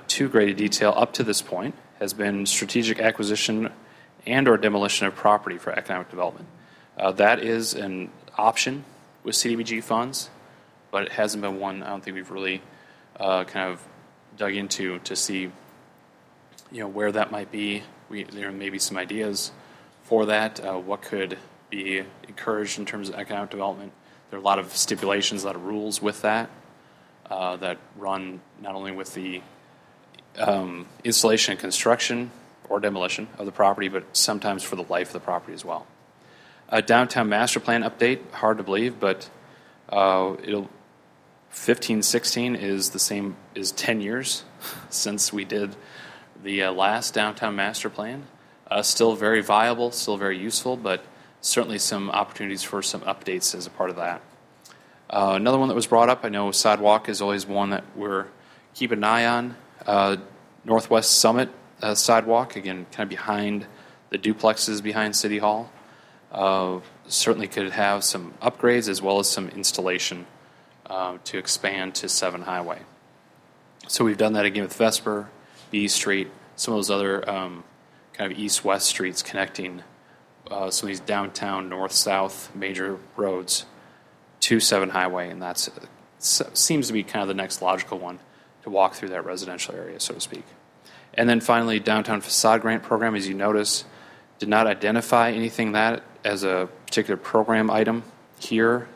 too great a detail up to this point has been strategic acquisition and or demolition of property for economic development. That is an option with CDBG funds, but it hasn't been one I don't think we've really kind of dug into to see where that might be. There may be some ideas for that, what could be encouraged in terms of economic development. There are a lot of stipulations, a lot of rules with that that run not only with the installation and construction or demolition of the property, but sometimes for the life of the property as well. Downtown master plan update, hard to believe, but 15-16 is the same, is 10 years since we did the last downtown master plan. Still very viable, still very useful, but certainly some opportunities for some updates as a part of that. Another one that was brought up, I know sidewalk is always one that we're keeping an eye on. Northwest Summit sidewalk, again, kind of behind the duplexes behind City Hall. Certainly could have some upgrades as well as some installation to expand to 7 Highway. So we've done that again with Vesper, B Street, some of those other kind of east-west streets connecting some of these downtown north-south major roads to 7 Highway, and that seems to be kind of the next logical one to walk through that residential area, so to speak. And then finally, downtown facade grant program, as you notice, did not identify anything that as a particular program item here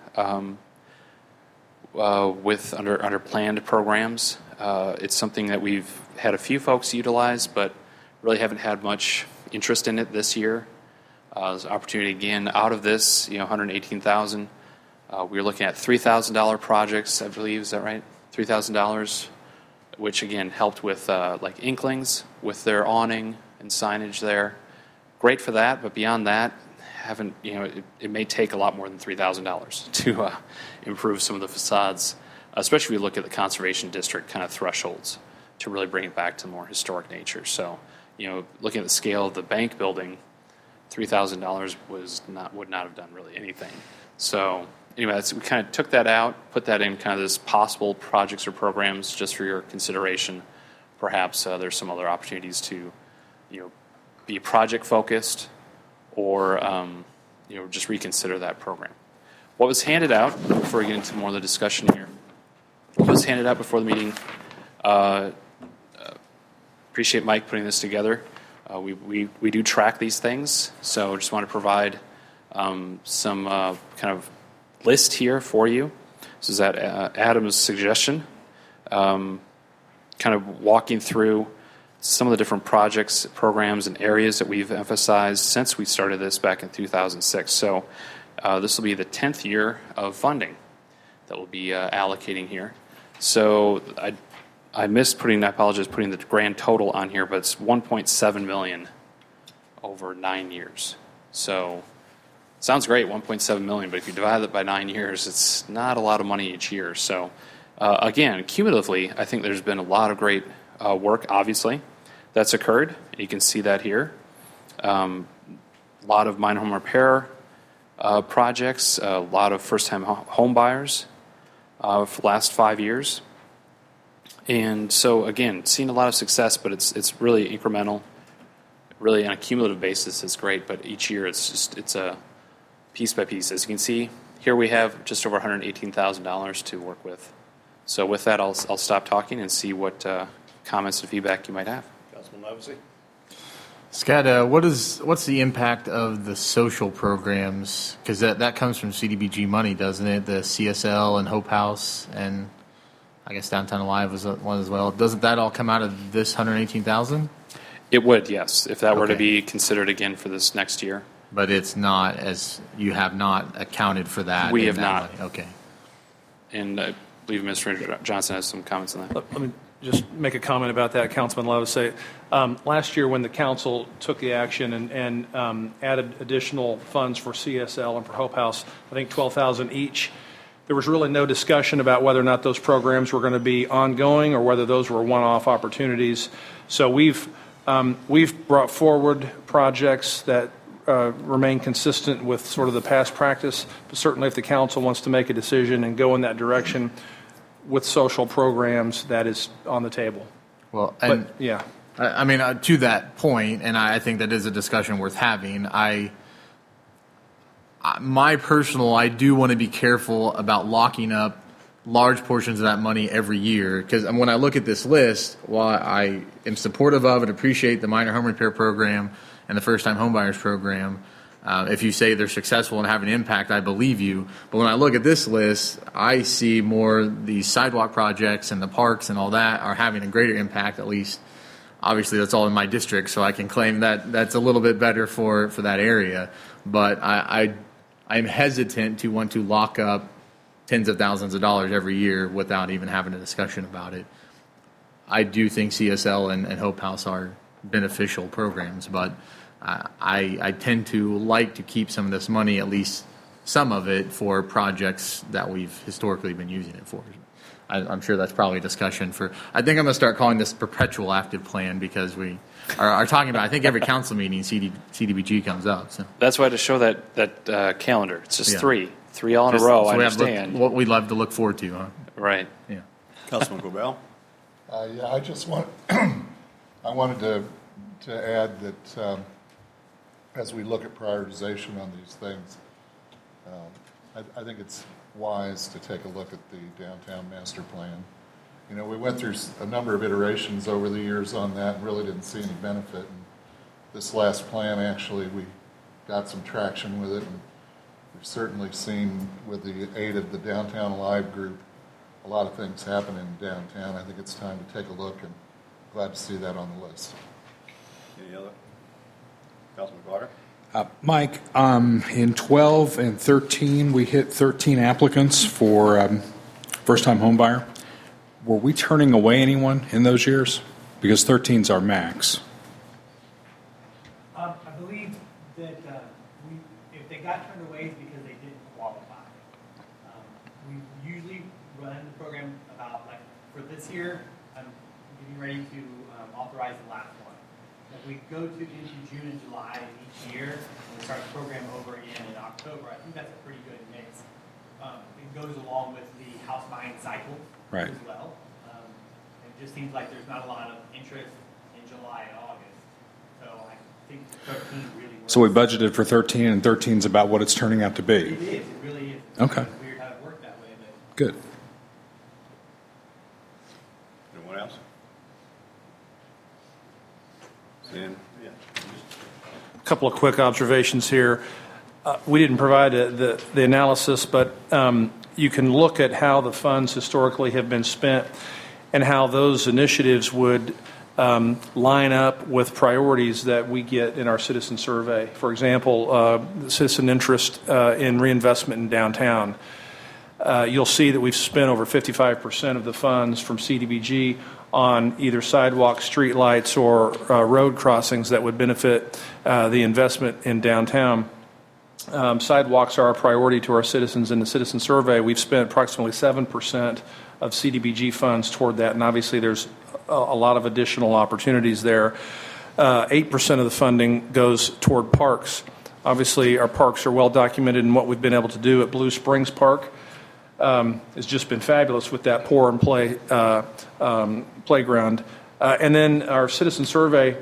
with under planned programs. It's something that we've had a few folks utilize, but really haven't had much interest in it this year. There's an opportunity again out of this, $118,000. We're looking at $3,000 projects, I believe. Is that right? $3,000, which again helped with like Inklings with their awning and signage there. Great for that, but beyond that, it may take a lot more than $3,000 to improve some of the facades, especially if we look at the conservation district kind of thresholds to really bring it back to more historic nature. So, looking at the scale of the bank building, $3,000 would not have done really anything. So, anyway, we kind of took that out, put that in kind of this possible projects or programs just for your consideration. Perhaps there's some other opportunities to, be project focused or, just reconsider that program. What was handed out, before we get into more of the discussion here, what was handed out before the meeting, appreciate Mike putting this together. We do track these things, so just want to provide some kind of list here for you. This is at Adam's suggestion, kind of walking through some of the different projects, programs, and areas that we've emphasized since we started this back in 2006. So this will be the 10th year of funding that we'll be allocating here. So I missed putting, I apologize, putting the grand total on here, but it's $1.7 million over 9 years. So sounds great, $1.7 million, but if you divide it by 9 years, it's not a lot of money each year. So again, cumulatively, I think there's been a lot of great work, obviously, that's occurred. You can see that here. A lot of minor home repair projects, a lot of first-time home buyers for the last 5 years. And so, again, seeing a lot of success, but it's really incremental. Really, on a cumulative basis, it's great, but each year it's a piece by piece. As you can see, here we have just over $118,000 to work with. So with that, I'll stop talking and see what comments and feedback you might have. Councilman Livesey? Scott, what's the impact of the social programs? Because that comes from CDBG money, doesn't it? The CSL and Hope House, and I guess Downtown Alive was one as well. Doesn't that all come out of this $118,000? It would, yes, if that were to Okay. be considered again for this next year. But it's not, as you have not accounted for that. We in have that not. money. Okay. And I believe Mr. Johnson has some comments on that. Let me just make a comment about that, Councilman Livesey. Last year, when the council took the action and added additional funds for CSL and for Hope House, I think $12,000 each, there was really no discussion about whether or not those programs were going to be ongoing or whether those were one-off opportunities. So we've brought forward projects that remain consistent with sort of the past practice, but certainly if the council wants to make a decision and go in that direction with social programs, that is on the table. Well, But, and yeah. I mean, to that point, and I think that is a discussion worth having. I do want to be careful about locking up large portions of that money every year, because when I look at this list, while I am supportive of and appreciate the minor home repair program and the first-time homebuyers program, if you say they're successful and have an impact, I believe you. But when I look at this list, I see more the sidewalk projects and the parks and all that are having a greater impact, at least. Obviously, that's all in my district, so I can claim that that's a little bit better for that area. But I'm hesitant to want to lock up tens of thousands of dollars every year without even having a discussion about it. I do think CSL and Hope House are beneficial programs, but I tend to like to keep some of this money, at least some of it, for projects that we've historically been using it for. I'm sure that's probably a discussion for, I think I'm going to start calling this perpetual active plan, because we are talking about, I think every council meeting CDBG comes up. So. That's why to show that calendar, it's just Yeah. three all in a row, I understand. What we'd love to look forward to, huh? Right. Yeah. Councilman Corbell? Yeah, I just I wanted to add that as we look at prioritization on these things, I think it's wise to take a look at the downtown master plan. You know, we went through a number of iterations over the years on that and really didn't see any benefit. And this last plan, actually, we got some traction with it. And we've certainly seen, with the aid of the Downtown Alive group, a lot of things happen in downtown. I think it's time to take a look, and glad to see that on the list. Any other? Councilman Carter? Mike, in 12 and 13, we hit 13 applicants for first-time homebuyer. Were we turning away anyone in those years? Because 13 is our max. I believe that if they got turned away, it's because they didn't qualify. We usually run the program about, like, for this year, I'm getting ready to authorize the last one. If we go into June and July each year, and we start the program over again in October, I think that's a pretty good mix it goes along with the house buying cycle Right. as well. It just seems like there's not a lot of interest in July and August. So I think 13 really works. So we budgeted for 13, and 13 is about what it's turning out to It be. is, it really is. Okay. It's weird how it worked that way, but. Good. Anyone else? Seeing? Yeah. A couple of quick observations here. We didn't provide the analysis, but you can look at how the funds historically have been spent and how those initiatives would line up with priorities that we get in our citizen survey. For example, citizen interest in reinvestment in downtown. You'll see that we've spent over 55% of the funds from CDBG on either sidewalks, streetlights, or road crossings that would benefit the investment in downtown. Sidewalks are a priority to our citizens. In the citizen survey, we've spent approximately 7% of CDBG funds toward that, and obviously there's a lot of additional opportunities there. 8% of the funding goes toward parks. Obviously, our parks are well documented in what we've been able to do at Blue Springs Park. It's just been fabulous with that pour and play playground. And then our citizen survey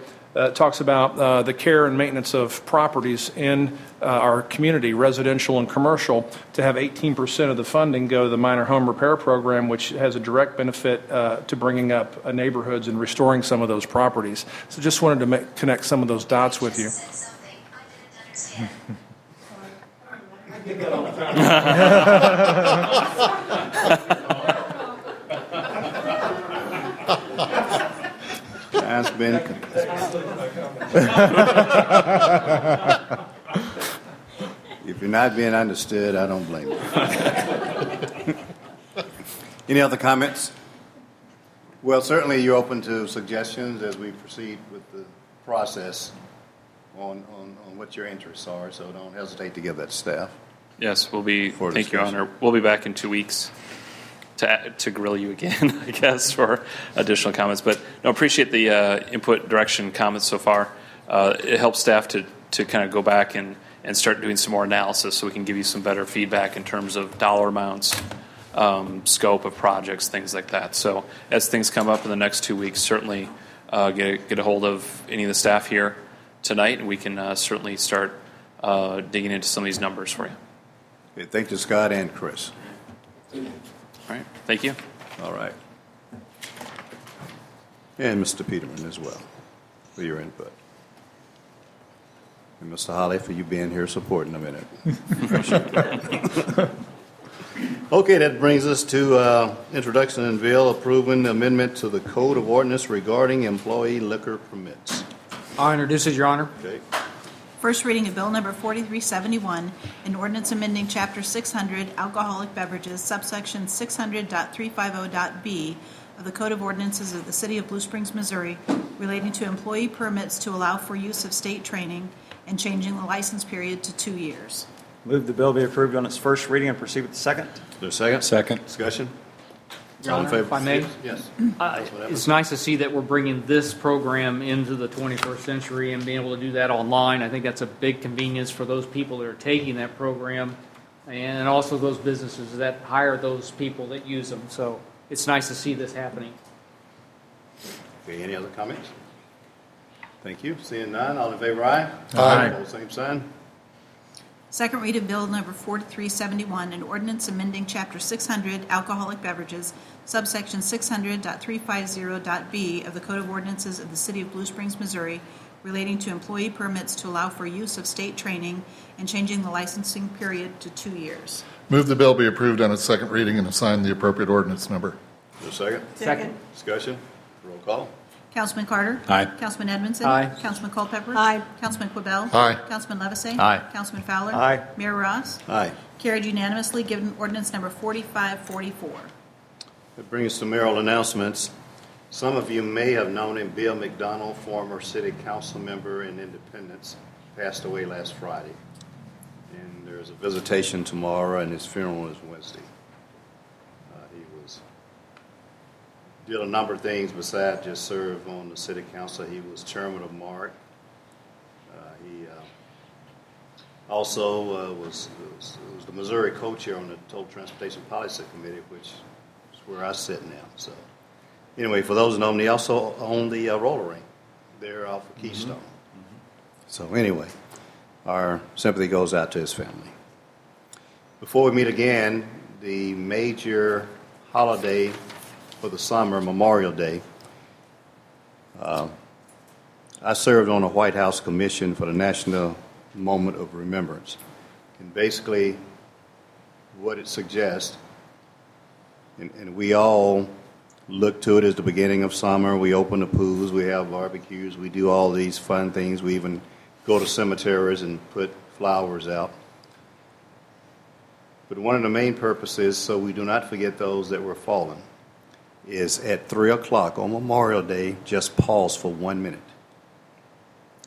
talks about the care and maintenance of properties in our community, residential and commercial, to have 18% of the funding go to the minor home repair program, which has a direct benefit to bringing up neighborhoods and restoring some of those properties. So just wanted to connect some of those dots with you. That's been. If you're not being understood, I don't blame you. Any other comments? Well, certainly you're open to suggestions as we proceed with the process on what your interests are, so don't hesitate to give that to staff. Yes, we'll be, For thank you, discussion. Honor. We'll be back in 2 weeks to grill you again, I guess, for additional comments. But no, appreciate the input, direction, comments so far. It helps staff to kind of go back and start doing some more analysis so we can give you some better feedback in terms of dollar amounts, scope of projects, things like that. So as things come up in the next 2 weeks, certainly get a hold of any of the staff here tonight, and we can certainly start digging into some of these numbers for you. Okay, thank you, Scott and Chris. All right, thank you. All right. And Mr. Peterman as well for your input. And Mr. Holly for you being here supporting a minute. Appreciate that. Okay, that brings us to introduction and bill approving the amendment to the Code of Ordinance regarding employee liquor permits. I'll introduce it, Your Honor. Okay. First reading of Bill Number 4371, an ordinance amending Chapter 600 Alcoholic Beverages, subsection 600.350.b of the Code of Ordinances of the City of Blue Springs, Missouri, relating to employee permits to allow for use of state training and changing the license period to 2 years. Move the bill be approved on its first reading and proceed with the second. Is there a second? Second. Discussion? Your All in Honor, favor? if I may? Yes. It's nice to see that we're bringing this program into the 21st century and being able to do that online. I think that's a big convenience for those people that are taking that program and also those businesses that hire those people that use them. So it's nice to see this happening. Okay, any other comments? Thank you. Seeing none, all in favor, aye? Aye. Opposed, same sign. Second reading of Bill Number 4371, an ordinance amending Chapter 600 Alcoholic Beverages, subsection 600.350.b of the Code of Ordinances of the City of Blue Springs, Missouri, relating to employee permits to allow for use of state training and changing the licensing period to 2 years. Move the bill be approved on its second reading and assign the appropriate ordinance number. Is there a second? Second. Discussion? Roll call. Councilman Carter? Aye. Councilman Edmondson? Aye. Councilman Culpepper? Aye. Councilman Quibell? Aye. Councilman Levesey? Aye. Councilman Fowler? Aye. Mayor Ross? Aye. Carried unanimously, given ordinance number 4544. That brings us to mayoral announcements. Some of you may have known him, Bill McDonald, former city council member in Independence, passed away last Friday. And there's a visitation tomorrow, and his funeral is Wednesday. He did a number of things besides just serve on the city council. He was chairman of MARC. He Also was the Missouri co-chair on the Total Transportation Policy Committee, which is where I sit now. So anyway, for those who know him, he also owned the roller rink there off of Keystone. So anyway, our sympathy goes out to his family. Before we meet again, the major holiday for the summer, Memorial Day. I served on a White House commission for the National Moment of Remembrance. And basically, what it suggests, and we all look to it as the beginning of summer. We open the pools, we have barbecues, we do all these fun things. We even go to cemeteries and put flowers out. But one of the main purposes, so we do not forget those that were fallen, is at 3 o'clock on Memorial Day, just pause for 1 minute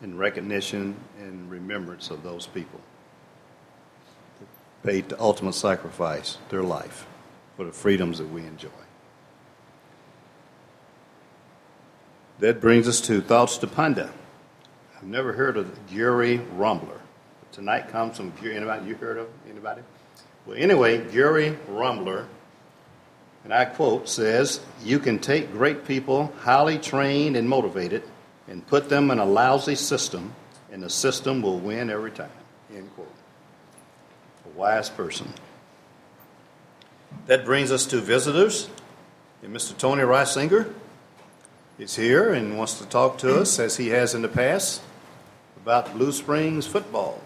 in recognition and remembrance of those people who paid the ultimate sacrifice, their life, for the freedoms that we enjoy. That brings us to Thoughts to Ponder. I've never heard of Gary Rumbler. Tonight comes from anybody. You heard of anybody? Well, anyway, Gary Rumbler, and I quote, says, "You can take great people, highly trained and motivated, and put them in a lousy system, and the system will win every time." End quote. A wise person. That brings us to visitors. And Mr. Tony Reisinger is here and wants to talk to us, as he has in the past, about Blue Springs football.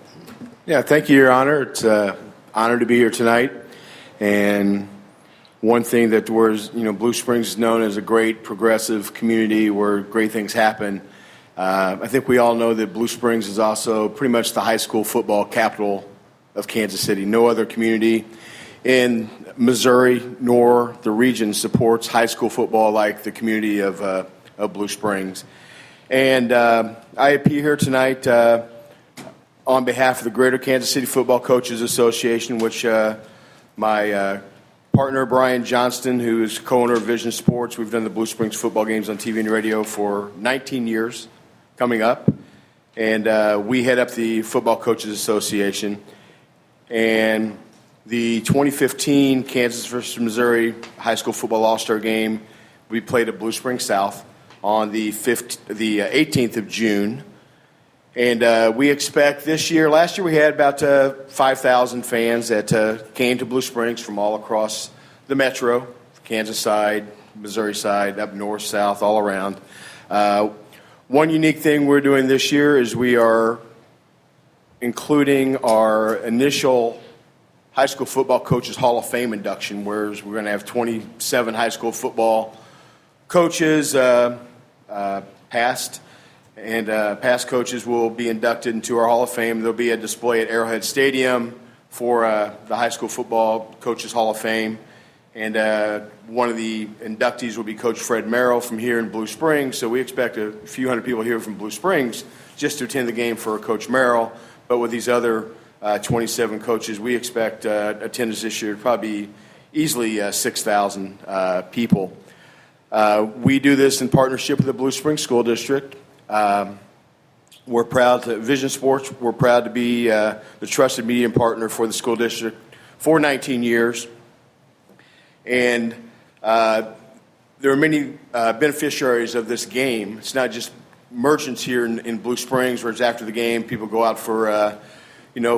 Yeah, thank you, Your Honor. It's an honor to be here tonight. And one thing that Blue Springs is known as a great progressive community where great things happen. I think we all know that Blue Springs is also pretty much the high school football capital of Kansas City. No other community in Missouri nor the region supports high school football like the community of Blue Springs. And I appear here tonight on behalf of the Greater Kansas City Football Coaches Association, which my partner Brian Johnston, who is co-owner of Vision Sports, we've done the Blue Springs football games on TV and radio for 19 years coming up. And we head up the Football Coaches Association. And the 2015 Kansas versus Missouri High School Football All-Star Game, we played at Blue Springs South on the 18th of June. And we expect this year, last year we had about 5,000 fans that came to Blue Springs from all across the metro, Kansas side, Missouri side, up north, south, all around. One unique thing we're doing this year is we are including our initial High School Football Coaches Hall of Fame induction, where we're going to have 27 high school football coaches past. And past coaches will be inducted into our Hall of Fame. There'll be a display at Arrowhead Stadium for the High School Football Coaches Hall of Fame. And one of the inductees will be Coach Fred Merrill from here in Blue Springs. So we expect a few hundred people here from Blue Springs just to attend the game for Coach Merrill. But with these other 27 coaches, we expect attendance this year to probably be easily 6,000 people. We do this in partnership with the Blue Springs School District. We're proud to Vision Sports. We're proud to be the trusted media partner for the school district for 19 years. And there are many beneficiaries of this game. It's not just merchants here in Blue Springs, where it's after the game. People go out for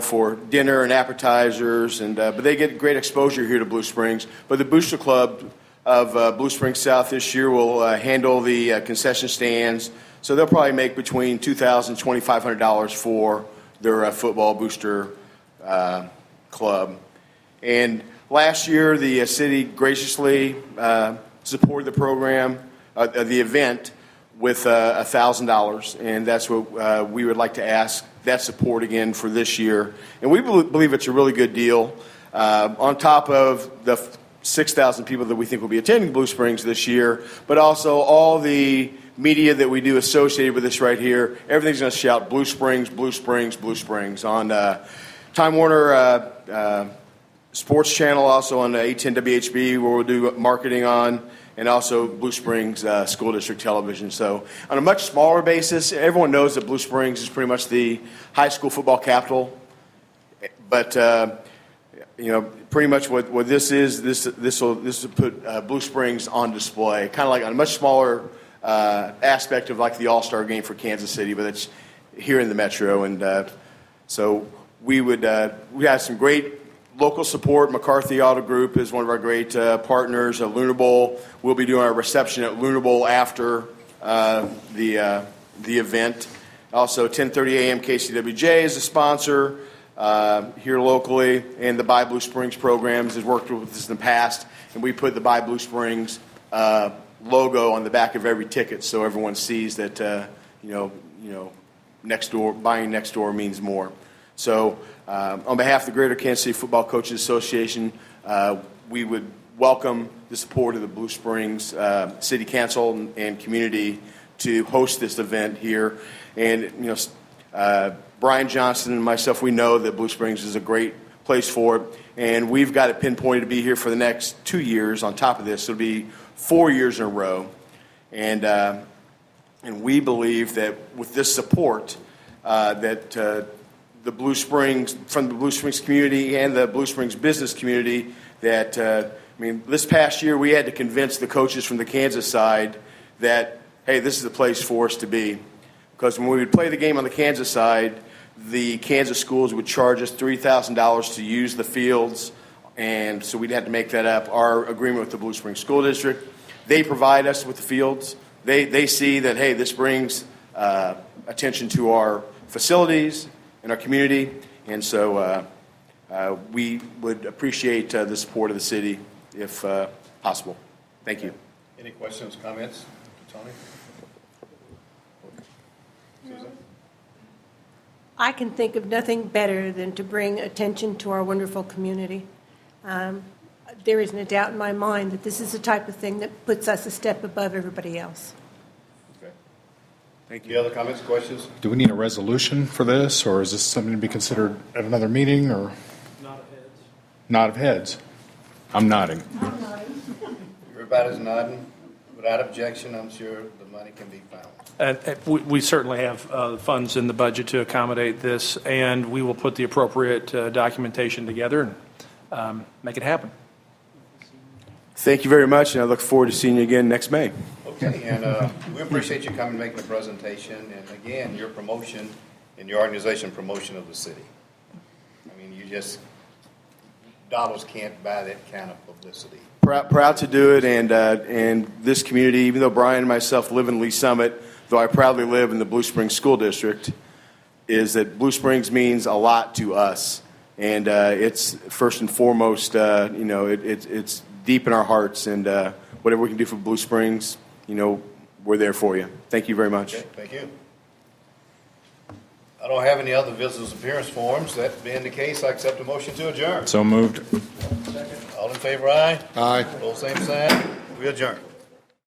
for dinner and appetizers, and but they get great exposure here to Blue Springs. But the Booster Club of Blue Springs South this year will handle the concession stands. So they'll probably make between $2,000 and $2,500 for their football booster club. And last year, the city graciously supported the program, the event, with $1,000, and that's what we would like to ask that support again for this year. And we believe it's a really good deal. On top of the 6,000 people that we think will be attending Blue Springs this year, but also all the media that we do associated with this right here, everything's going to shout Blue Springs, Blue Springs, Blue Springs on Time Warner Sports Channel, also on 810 WHB, where we'll do marketing on, and also Blue Springs School District Television. So on a much smaller basis, everyone knows that Blue Springs is pretty much the high school football capital But pretty much what this is, this will put Blue Springs on display, kind of like on a much smaller aspect of like the All-Star game for Kansas City, but it's here in the Metro. And so we have some great local support. McCarthy Auto Group is one of our great partners. Lunar Bowl, we'll be doing our reception at Lunar Bowl after the event. Also, 10:30 a.m. KCWJ is a sponsor here locally, and the Buy Blue Springs programs has worked with us in the past, and we put the Buy Blue Springs logo on the back of every ticket so everyone sees that buying next door means more. So on behalf of the Greater Kansas City Football Coaches Association, we would welcome the support of the Blue Springs City Council and community to host this event here. And Brian Johnson and myself, we know that Blue Springs is a great place for it, and we've got it pinpointed to be here for the next 2 years. On top of this, it'll be 4 years in a row, and we believe that with this support, that the Blue Springs, from the Blue Springs community and the Blue Springs business community, that this past year we had to convince the coaches from the Kansas side that, hey, this is the place for us to be. Because when we would play the game on the Kansas side, the Kansas schools would charge us $3,000 to use the fields, and so we'd have to make that up. Our agreement with the Blue Springs School District, they provide us with the fields. They see that, hey, this brings attention to our facilities and our community, and so we would appreciate the support of the city if possible. Thank you. Any questions, comments, Tony? Susan? I can think of nothing better than to bring attention to our wonderful community. There isn't a doubt in my mind that this is the type of thing that puts us a step above everybody else. Okay. Thank you. Any other comments, questions? Do we need a resolution for this, or is this something to be considered at another meeting, or? Nod of heads. Nod of heads. I'm nodding. Everybody's nodding. Without objection, I'm sure the money can be found. And we certainly have funds in the budget to accommodate this, and we will put the appropriate documentation together and make it happen. Thank you very much, and I look forward to seeing you again next May. Okay, and we appreciate you coming and making the presentation, and again, your promotion and your organization promotion of the city. I mean, dollars can't buy that kind of publicity. Proud to do it, and this community, even though Brian and myself live in Lee Summit, though I proudly live in the Blue Springs School District, is that Blue Springs means a lot to us, and it's first and foremost, it's deep in our hearts, and whatever we can do for Blue Springs, we're there for you. Thank you very much. Okay, thank you. I don't have any other visitors' appearance forms. That being the case, I accept a motion to adjourn. So moved. All in favor, aye? Aye. All same sign. We adjourn.